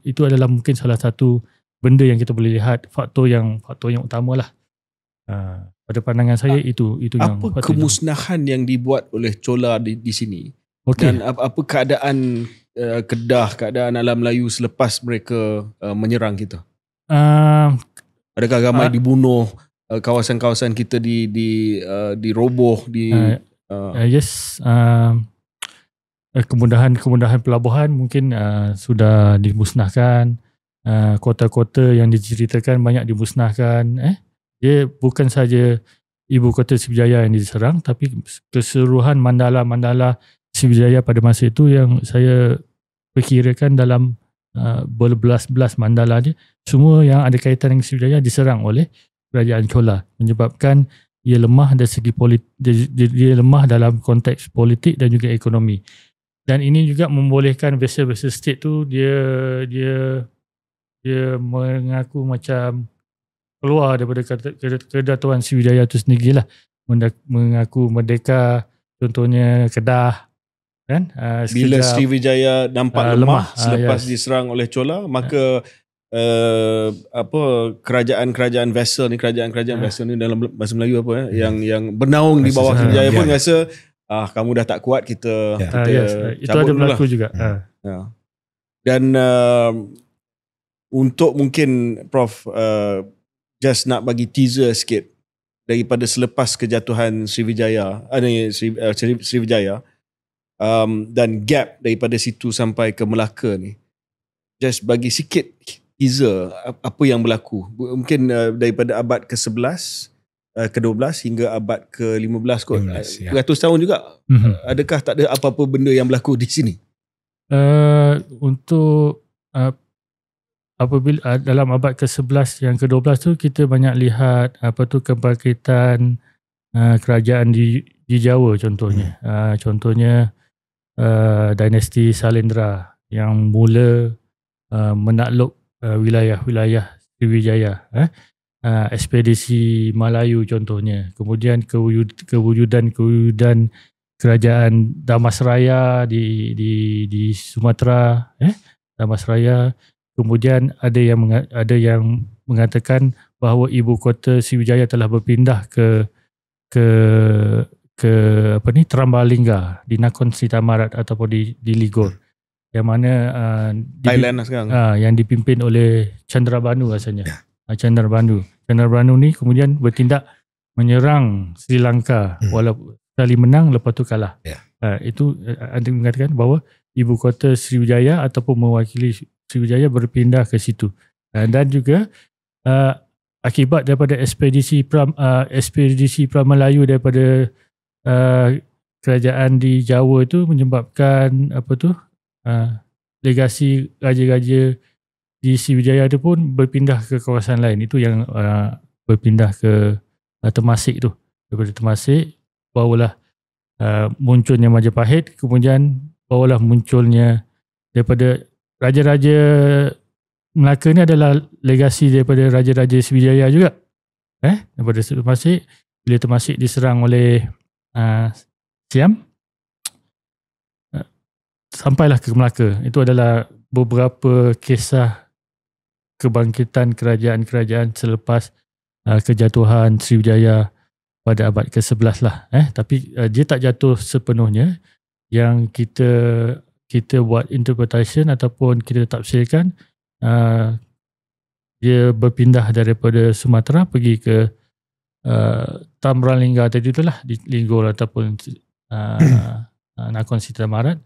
Itu adalah mungkin salah satu benda yang kita boleh lihat, faktor yang utamalah. Pada pandangan saya itu yang apa kemusnahan yang dibuat oleh Chola di sini. Dan apa keadaan keadaan alam Melayu selepas mereka menyerang kita? Adakah ramai dibunuh, kawasan-kawasan kita diroboh yes, kemudahan pelabuhan mungkin sudah dimusnahkan, kota-kota yang diceritakan banyak dimusnahkan. Dia bukan saja ibu kota Sriwijaya yang diserang, tapi keseluruhan mandala Sriwijaya pada masa itu yang saya perkirakan dalam berbelas-belas mandala dia, semua yang ada kaitan dengan Sriwijaya diserang oleh kerajaan Chola, menyebabkan ia lemah dari segi dia lemah dalam konteks politik dan juga ekonomi. Dan ini juga membolehkan vessel-vessel state tu dia mengaku macam keluar daripada kedatuan Sriwijaya itu sendirilah, mengaku merdeka, contohnya Kedah kan. Bila Sriwijaya nampak lemah selepas diserang oleh Chola, maka kerajaan vessel ni, vessel ni dalam bahasa Melayu yang bernaung di bawah Sriwijaya pun rasa kamu dah tak kuat, kita itu ada berlaku juga. Dan untuk mungkin Prof just nak bagi teaser sikit daripada selepas kejatuhan Sriwijaya dan gap daripada situ sampai ke Melaka ni, just bagi sikit teaser apa yang berlaku mungkin daripada abad ke-11 ke-12 hingga abad ke-15 kot, 100 tahun juga. Adakah tak ada apa-apa benda yang berlaku di sini? Untuk apabila dalam abad ke-11 yang ke-12 tu kita banyak lihat kebangkitan kerajaan di Jawa contohnya. Contohnya dinasti Salendra yang mula menakluk wilayah-wilayah Sriwijaya, ekspedisi Melayu contohnya. Kemudian kewujudan kerajaan Damasraya di Sumatera, Damasraya. Kemudian ada yang mengatakan bahawa ibu kota Sriwijaya telah berpindah ke Terambalingga di Nakhon Sitamarat ataupun di Ligor. yang mana Thailand lah sekarang. Yang dipimpin oleh Chandrabanu rasanya. Chandrabanu ni kemudian bertindak menyerang Sri Lanka walaupun sekali menang lepas tu kalah. Itu ada mengatakan bahawa ibu kota Sriwijaya ataupun mewakili Sriwijaya berpindah ke situ. Dan juga akibat daripada ekspedisi Pra Melayu daripada kerajaan di Jawa itu menyebabkan legasi raja-raja di Sriwijaya itu pun berpindah ke kawasan lain. Itu yang berpindah ke Temasek tu. Daripada Temasek barulah munculnya Majapahit, kemudian barulah munculnya daripada raja-raja Melaka ni adalah legasi daripada raja-raja Sriwijaya juga. Daripada Temasek, bila Temasek diserang oleh Siam, sampailah ke Melaka. Itu adalah beberapa kisah kebangkitan kerajaan-kerajaan selepas kejatuhan Sriwijaya pada abad ke-11 lah. Tapi dia tak jatuh sepenuhnya. Yang kita buat interpretation ataupun kita tafsirkan, dia berpindah daripada Sumatera pergi ke Tambralingga tadi itulah, di Linggol ataupun Nakhon Sitara Marat.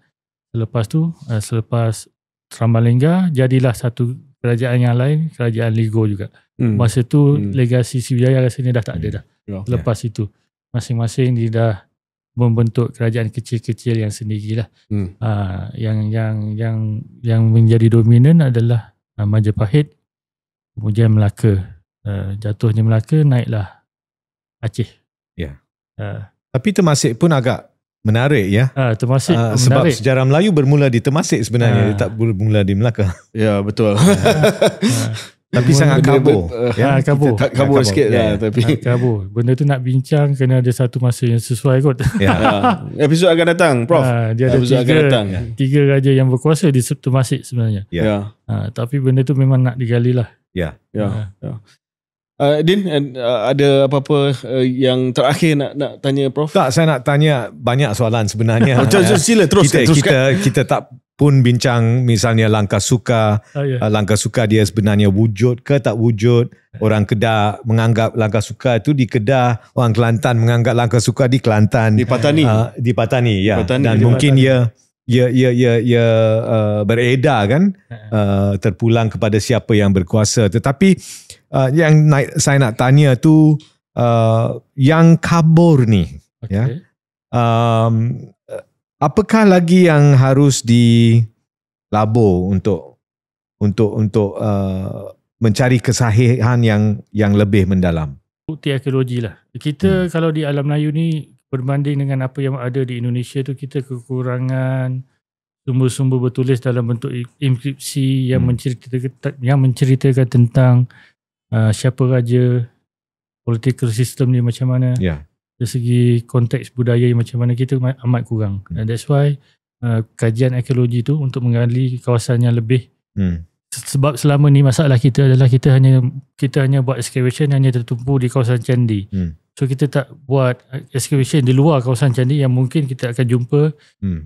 Selepas tu, selepas Tambralingga, jadilah satu kerajaan yang lain, kerajaan Linggol juga. Masa tu legasi Sriwijaya rasanya dah tak ada dah. Lepas itu masing-masing dia dah membentuk kerajaan kecil-kecil yang sendirilah. Yang menjadi dominan adalah Majapahit, kemudian Melaka. Jatuhnya Melaka, naiklah Aceh. Tapi Temasek pun agak menarik ya. Temasek sebab menarik. sejarah Melayu bermula di Temasek sebenarnya, dia tak bermula di Melaka. Ya, betul. Tapi sangat kabur. Kabur sikit lah. Tapi kabur. Benda tu nak bincang kena ada satu masa yang sesuai kot. Episod akan datang, Prof. Dia ada tiga raja yang berkuasa di Temasek sebenarnya. Tapi benda tu memang nak digali lah. Din, ada apa-apa yang terakhir nak tanya Prof? Tak, saya nak tanya banyak soalan sebenarnya. Sila teruskan. Kita tak pun bincang misalnya Langkah Suka. Langkah Suka dia sebenarnya wujud ke tak wujud. Orang Kedah menganggap Langkah Suka itu di Kedah, orang Kelantan menganggap Langkah Suka di Kelantan. Di Patani. Di Patani, ya. Patani, dan mungkin ia beredar kan, terpulang kepada siapa yang berkuasa. Tetapi yang saya nak tanya tu yang kabur ni, apakah lagi yang harus dilabur untuk mencari kesahihan yang lebih mendalam? Bukti arkeologi lah. Kita kalau di alam Melayu ni, berbanding dengan apa yang ada di Indonesia tu, kita kekurangan sumber-sumber bertulis dalam bentuk inskripsi yang menceritakan tentang siapa raja, political system dia macam mana, dari segi konteks budaya macam mana, kita amat kurang. And that's why kajian arkeologi tu untuk menggali kawasan yang lebih. Sebab selama ni masalah kita adalah kita hanya buat excavation hanya tertumpu di kawasan candi. So kita tak buat excavation di luar kawasan candi yang mungkin kita akan jumpa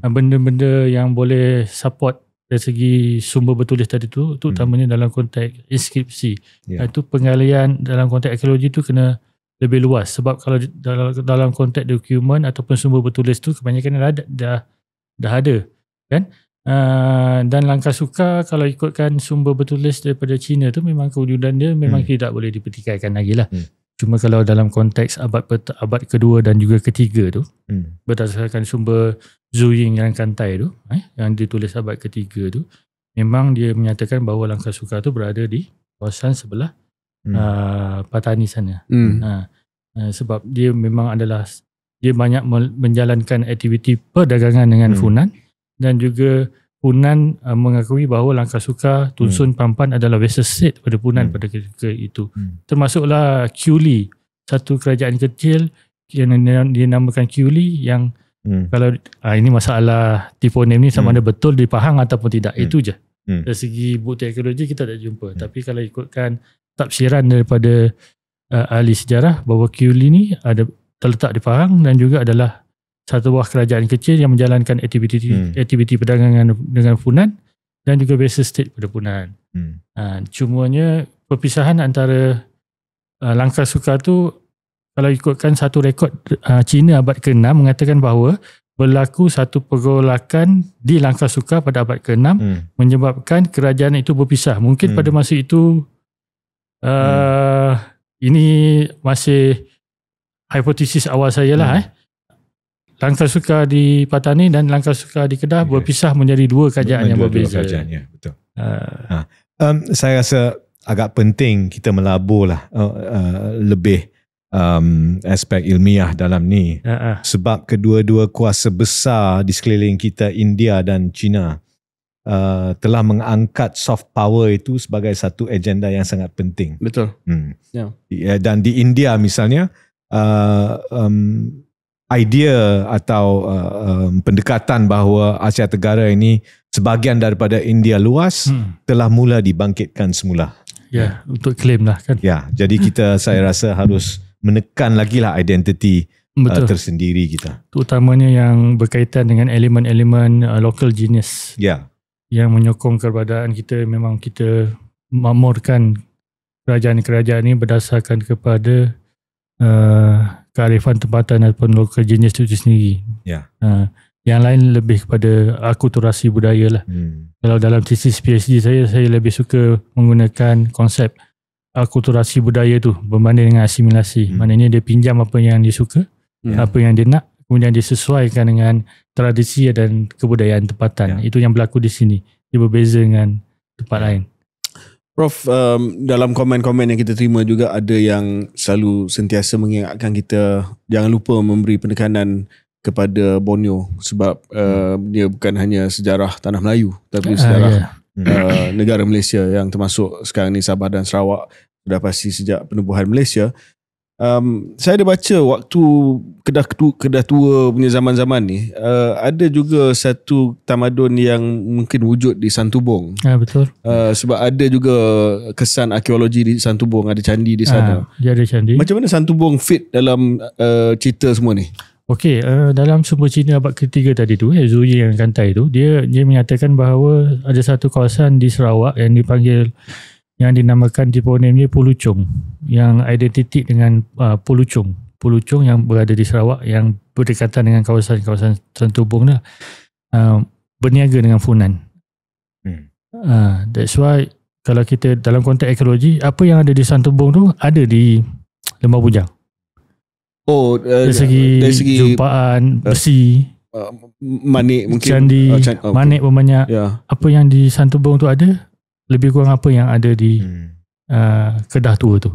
benda-benda yang boleh support dari segi sumber bertulis tadi tu, utamanya dalam konteks inskripsi. Itu penggalian dalam konteks arkeologi tu kena lebih luas. Sebab kalau dalam konteks dokumen ataupun sumber bertulis tu kebanyakan dah ada kan. Dan Langkah Suka kalau ikutkan sumber bertulis daripada China tu, memang kewujudan dia memang tidak boleh dipertikaikan lagi lah. Cuma kalau dalam konteks abad kedua dan juga ketiga tu, berdasarkan sumber Zhu Ying yang Kantai tu, yang ditulis abad ketiga tu, memang dia menyatakan bahawa Langkah Suka tu berada di kawasan sebelah Patani sana. Sebab dia memang dia banyak menjalankan aktiviti perdagangan dengan Funan, dan juga Funan mengakui bahawa Langkah Suka, Tunsun Pampan adalah vassal state pada Funan pada ketika itu. Termasuklah Kiuli, satu kerajaan kecil yang dinamakan Kiuli yang kalau ini masalah tiponim ni sama ada betul di Pahang ataupun tidak, itu je. Dari segi bukti arkeologi kita tak jumpa. Tapi kalau ikutkan tafsiran daripada ahli sejarah bahawa Kiuli ni terletak di Pahang dan juga adalah satu buah kerajaan kecil yang menjalankan aktiviti perdagangan dengan Funan dan juga base state pada Funan. Cumanya perpisahan antara Langkah Sukar tu, kalau ikutkan satu rekod Cina abad ke-6 mengatakan bahawa berlaku satu pergolakan di Langkah Sukar pada abad ke-6 menyebabkan kerajaan itu berpisah. Mungkin pada masa itu ini masih hipotesis awal saya lah. Langkah Sukar di Patani dan Langkah Sukar di Kedah berpisah menjadi dua kerajaan yang berbeza. Betul. Saya rasa agak penting kita melaburlah lebih aspek ilmiah dalam ni. Sebab kedua-dua kuasa besar di sekeliling kita, India dan China, telah mengangkat soft power itu sebagai satu agenda yang sangat penting. Betul. Dan di India misalnya, idea atau pendekatan bahawa Asia Tenggara ini sebahagian daripada India luas telah mula dibangkitkan semula. Ya, untuk claim lah kan. Ya, jadi saya rasa harus menekan lagi lah identiti tersendiri kita. Terutamanya yang berkaitan dengan elemen-elemen local genius. Ya. Yang menyokong keberadaan kita, memang kita makmurkan kerajaan-kerajaan ini berdasarkan kepada kearifan tempatan ataupun local genius itu sendiri. Ya. Yang lain lebih kepada akulturasi budaya lah. Kalau dalam tesis PhD saya lebih suka menggunakan konsep akulturasi budaya tu berbanding dengan asimilasi. Maknanya dia pinjam apa yang dia suka, apa yang dia nak, kemudian dia sesuaikan dengan tradisi dan kebudayaan tempatan. Itu yang berlaku di sini. Dia berbeza dengan tempat lain. Prof, dalam komen-komen yang kita terima juga ada yang selalu sentiasa mengingatkan kita jangan lupa memberi penekanan kepada Borneo sebab dia bukan hanya sejarah tanah Melayu tapi sejarah negara Malaysia yang termasuk sekarang ni Sabah dan Sarawak sudah pasti sejak penubuhan Malaysia. Saya ada baca waktu Kedah Tua punya zaman-zaman ni, ada juga satu tamadun yang mungkin wujud di Santubong. Betul. Sebab ada juga kesan arkeologi di Santubong, ada candi di sana. Dia ada candi. Macam mana Santubong fit dalam cerita semua ni? Okey, dalam sumber Cina abad ketiga tadi tu, Zuyi yang Kantai tu, dia menyatakan bahawa ada satu kawasan di Sarawak yang dipanggil, yang dinamakan tiponim dia Pulucong, yang identiti dengan Pulucong yang berada di Sarawak, yang berdekatan dengan kawasan-kawasan Santubong lah, berniaga dengan Funan. That's why kalau kita dalam konteks arkeologi, apa yang ada di Santubong tu ada di Lembah Bujang. Dari segi jumpaan besi, manik mungkin, candi, manik berbanyak. Apa yang di Santubong tu ada, lebih kurang apa yang ada di Kedah Tua tu.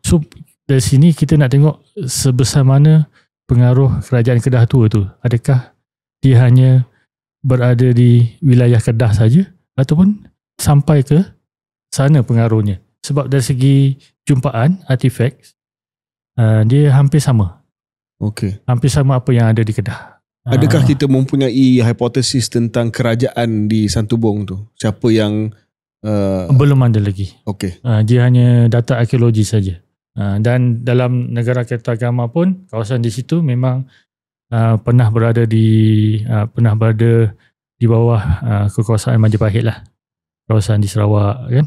So dari sini kita nak tengok sebesar mana pengaruh kerajaan Kedah Tua tu. Adakah dia hanya berada di wilayah Kedah saja ataupun sampai ke sana pengaruhnya. Sebab dari segi jumpaan, artifak, dia hampir sama. Hampir sama apa yang ada di Kedah. Adakah kita mempunyai hipotesis tentang kerajaan di Santubong tu? Siapa yang belum ada lagi. Dia hanya data arkeologi saja. Dan dalam negara Kertagama pun kawasan di situ memang pernah berada di bawah kekuasaan Majapahit lah. Kawasan di Sarawak kan,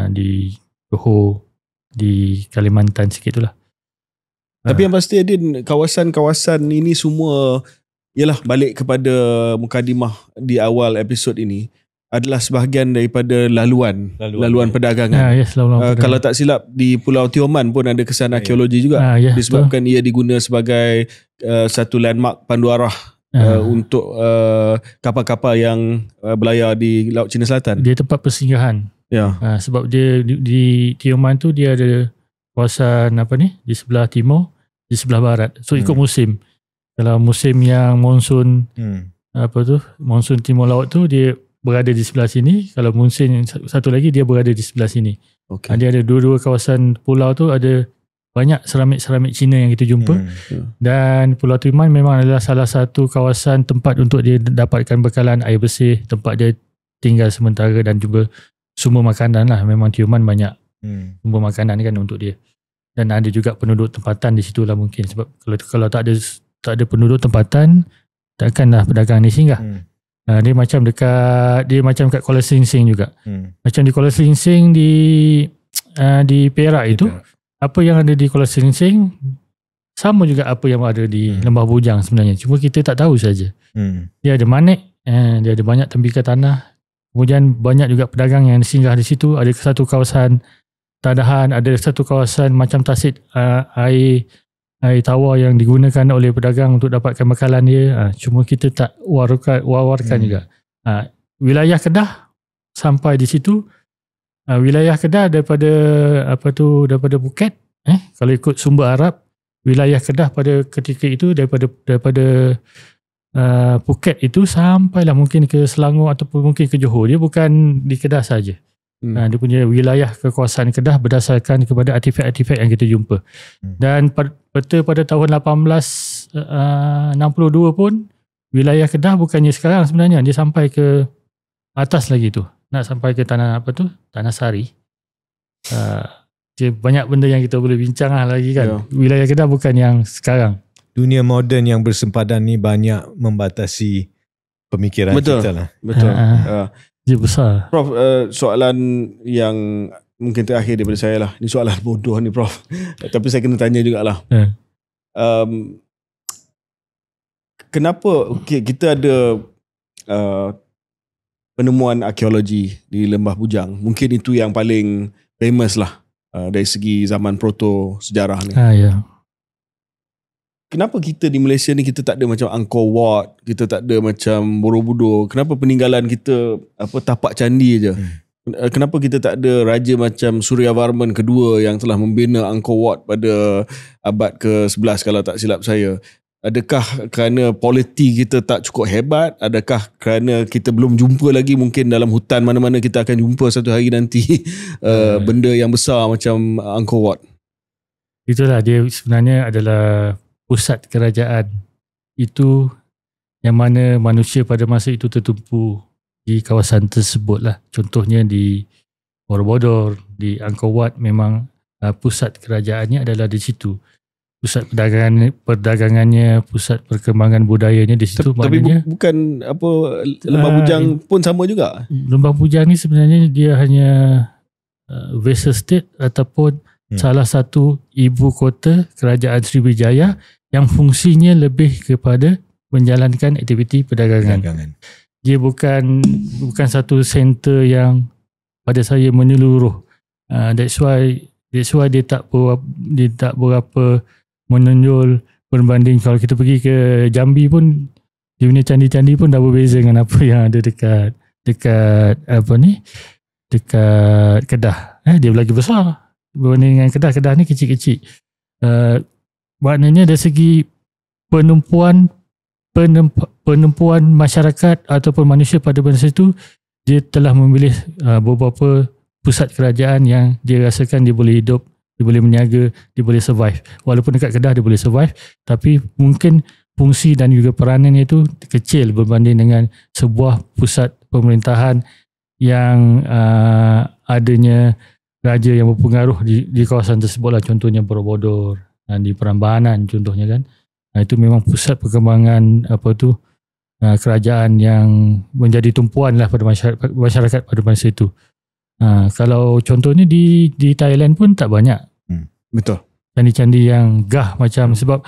di Johor, di Kalimantan sikit tu lah. Tapi yang pasti Adin, kawasan-kawasan ini semua ialah balik kepada mukadimah di awal episod ini, adalah sebahagian daripada laluan perdagangan. Perdagangan. Kalau tak silap di Pulau Tioman pun ada kesan arkeologi juga. Disebabkan ia diguna sebagai satu landmark pandu arah untuk kapal-kapal yang berlayar di Laut Cina Selatan. Dia tempat persinggahan. Sebab dia di Tioman tu dia ada kawasan di sebelah timur, di sebelah barat. So ikut musim. Kalau musim yang monsun monsun timur laut tu, dia berada di sebelah sini. Kalau musim satu lagi, dia berada di sebelah sini. Dia ada dua-dua kawasan pulau tu, ada banyak seramik-seramik Cina yang kita jumpa. Dan Pulau Tioman memang adalah salah satu kawasan tempat untuk dia dapatkan bekalan air bersih, tempat dia tinggal sementara dan juga sumber makanan lah. Memang Tioman banyak sumber makanan kan untuk dia. Dan ada juga penduduk tempatan di situ lah mungkin. Sebab kalau tak ada penduduk tempatan, takkanlah pedagang ni singgah. Dia macam kat Kuala Singsing juga. Macam di Kuala Singsing di Perak itu, apa yang ada di Kuala Singsing sama juga apa yang ada di Lembah Bujang sebenarnya. Cuma kita tak tahu saja. Dia ada manik, dia ada banyak tembikar tanah. Kemudian banyak juga pedagang yang singgah di situ. Ada satu kawasan tadahan, ada satu kawasan macam tasik air tawar yang digunakan oleh pedagang untuk dapatkan bekalan dia. Cuma kita tak wawarkan juga. Wilayah Kedah sampai di situ. Wilayah Kedah daripada Phuket, kalau ikut sumber Arab, wilayah Kedah pada ketika itu daripada Phuket itu sampailah mungkin ke Selangor ataupun mungkin ke Johor. Dia bukan di Kedah saja. Dia punya wilayah kekuasaan Kedah berdasarkan kepada artifak-artifak yang kita jumpa. Dan peta pada tahun 1862 pun wilayah Kedah bukannya sekarang sebenarnya, dia sampai ke atas lagi tu. Nak sampai ke Tanah Sari. Banyak benda yang kita boleh bincang lagi kan. Wilayah Kedah bukan yang sekarang. Dunia moden yang bersempadan ni banyak membatasi pemikiran kita lah. Betul. Dia besar. Prof, soalan yang mungkin terakhir daripada saya lah. Ini soalan bodoh ni Prof. Tapi saya kena tanya jugalah. Kenapa kita ada penemuan arkeologi di Lembah Bujang? Mungkin itu yang paling famous lah dari segi zaman proto sejarah ni. Ya. Kenapa kita di Malaysia ni kita tak ada macam Angkor Wat, kita tak ada macam Borobudur? Kenapa peninggalan kita tapak candi je? Kenapa kita tak ada raja macam Suryavarman kedua yang telah membina Angkor Wat pada abad ke-11 kalau tak silap saya? Adakah kerana politi kita tak cukup hebat? Adakah kerana kita belum jumpa lagi, mungkin dalam hutan mana-mana kita akan jumpa satu hari nanti benda yang besar macam Angkor Wat? Itulah, dia sebenarnya adalah pusat kerajaan itu yang mana manusia pada masa itu tertumpu di kawasan tersebut lah. Contohnya di Borobudur, di Angkor Wat, memang pusat kerajaannya adalah di situ. Pusat perdagangannya, pusat perkembangan budayanya di situ. Tapi bukan Lembah Bujang pun sama juga? Lembah Bujang ni sebenarnya dia hanya vassal state ataupun salah satu ibu kota kerajaan Sriwijaya yang fungsinya lebih kepada menjalankan aktiviti perdagangan. Dia bukan satu center yang pada saya menyeluruh. That's why dia tak berapa menonjol berbanding kalau kita pergi ke Jambi pun, dia punya candi-candi pun dah berbeza dengan apa yang ada dekat Kedah. Dia lagi besar berbanding dengan Kedah. Kedah ni kecil-kecil. Maknanya dari segi penumpuan masyarakat ataupun manusia pada masa itu, dia telah memilih beberapa pusat kerajaan yang dia rasakan dia boleh hidup, dia boleh meniaga, dia boleh survive. Walaupun dekat Kedah dia boleh survive, tapi mungkin fungsi dan juga peranannya itu kecil berbanding dengan sebuah pusat pemerintahan yang adanya raja yang berpengaruh di kawasan tersebut lah. Contohnya Borobudur, di Prambanan contohnya kan. Itu memang pusat perkembangan kerajaan yang menjadi tumpuan lah pada masyarakat pada masa itu. Kalau contohnya di Thailand pun tak banyak. Betul. Candi-candi yang gah macam, sebab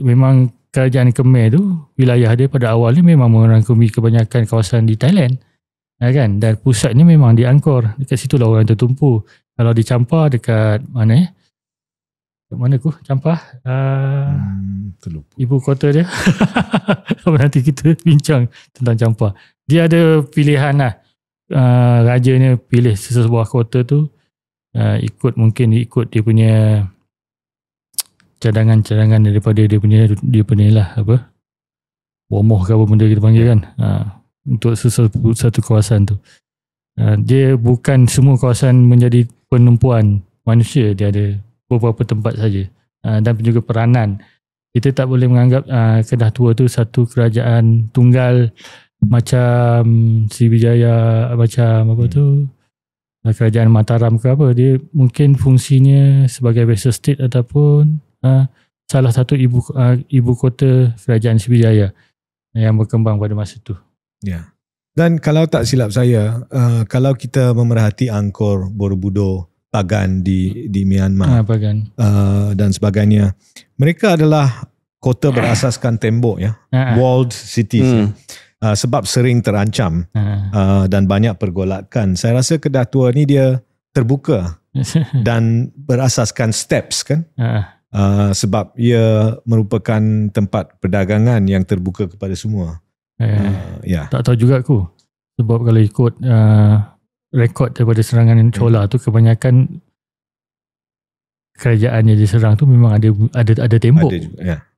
memang kerajaan Khmer tu, wilayah dia pada awalnya memang merangkumi kebanyakan kawasan di Thailand. Kan? Dan pusatnya memang di Angkor. Dekat situ lah orang tertumpu. Kalau di Champa dekat mana mana ku Campah ibu kota dia. Nanti kita bincang tentang Campah. Dia ada pilihan lah. Rajanya pilih sesebuah kota tu, mungkin ikut dia punya cadangan daripada dia punya lah bomoh ke apa benda kita panggil kan, untuk satu kawasan tu. Dia bukan semua kawasan menjadi penumpuan manusia, dia ada beberapa tempat saja. Dan juga peranan, kita tak boleh menganggap Kedah Tua tu satu kerajaan tunggal macam Sriwijaya, macam kerajaan Mataram ke apa. Dia mungkin fungsinya sebagai vassal state ataupun salah satu ibu kota kerajaan Sriwijaya. yang berkembang pada masa itu. Ya. Dan kalau tak silap saya, kalau kita memerhati Angkor, Borobudur, Pagan di Myanmar dan sebagainya, mereka adalah kota berasaskan tembok ya, walled cities ya. Sebab sering terancam dan banyak pergolakan. Saya rasa Kedah Tua ni dia terbuka dan berasaskan steps kan. Sebab ia merupakan tempat perdagangan yang terbuka kepada semua. Tak tahu juga aku. Sebab kalau ikut rekod daripada serangan Chola tu, kebanyakan kerajaan yang diserang tu memang ada tembok.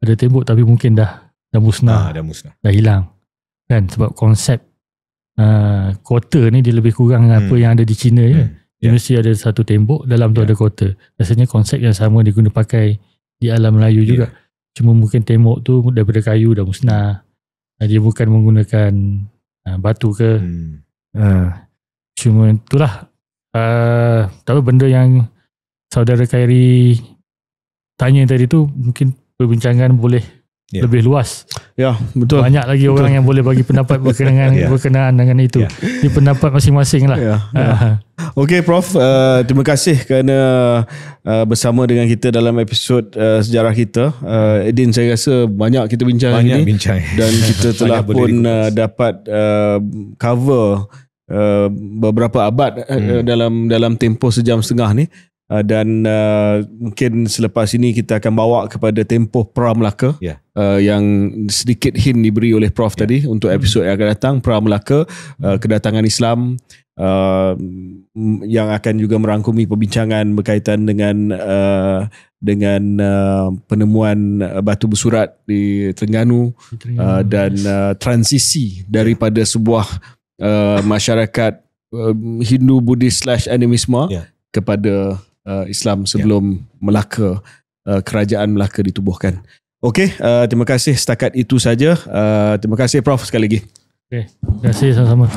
Ada tembok tapi mungkin dah musnah. Dah hilang. Kan sebab konsep kota ni dia lebih kurang apa yang ada di China je. Dia mesti ada satu tembok, dalam tu ada kota. Rasanya konsep yang sama diguna pakai di alam Melayu juga. Cuma mungkin tembok tu daripada kayu dah musnah. Dia bukan menggunakan batu ke. Cuma itulah. Tapi benda yang saudara Khairi tanya tadi tu mungkin perbincangan boleh lebih luas. Ya, betul. Banyak lagi orang yang boleh bagi pendapat berkenaan dengan itu. Ini pendapat masing-masing lah. Okey Prof, terima kasih kerana bersama dengan kita dalam episod sejarah kita. Edin, saya rasa banyak kita bincang hari ini. Dan kita telah pun dapat cover beberapa abad dalam tempoh sejam setengah ni. Dan mungkin selepas ini kita akan bawa kepada tempoh Pra Melaka yang sedikit hint diberi oleh Prof tadi untuk episod yang akan datang. Pra Melaka, kedatangan Islam yang akan juga merangkumi perbincangan berkaitan dengan penemuan batu bersurat di Terengganu, dan transisi daripada sebuah masyarakat Hindu, Buddhis / animisme kepada Islam sebelum Melaka, kerajaan Melaka ditubuhkan. Okey, terima kasih, setakat itu saja. Terima kasih Prof sekali lagi. Terima kasih sama-sama.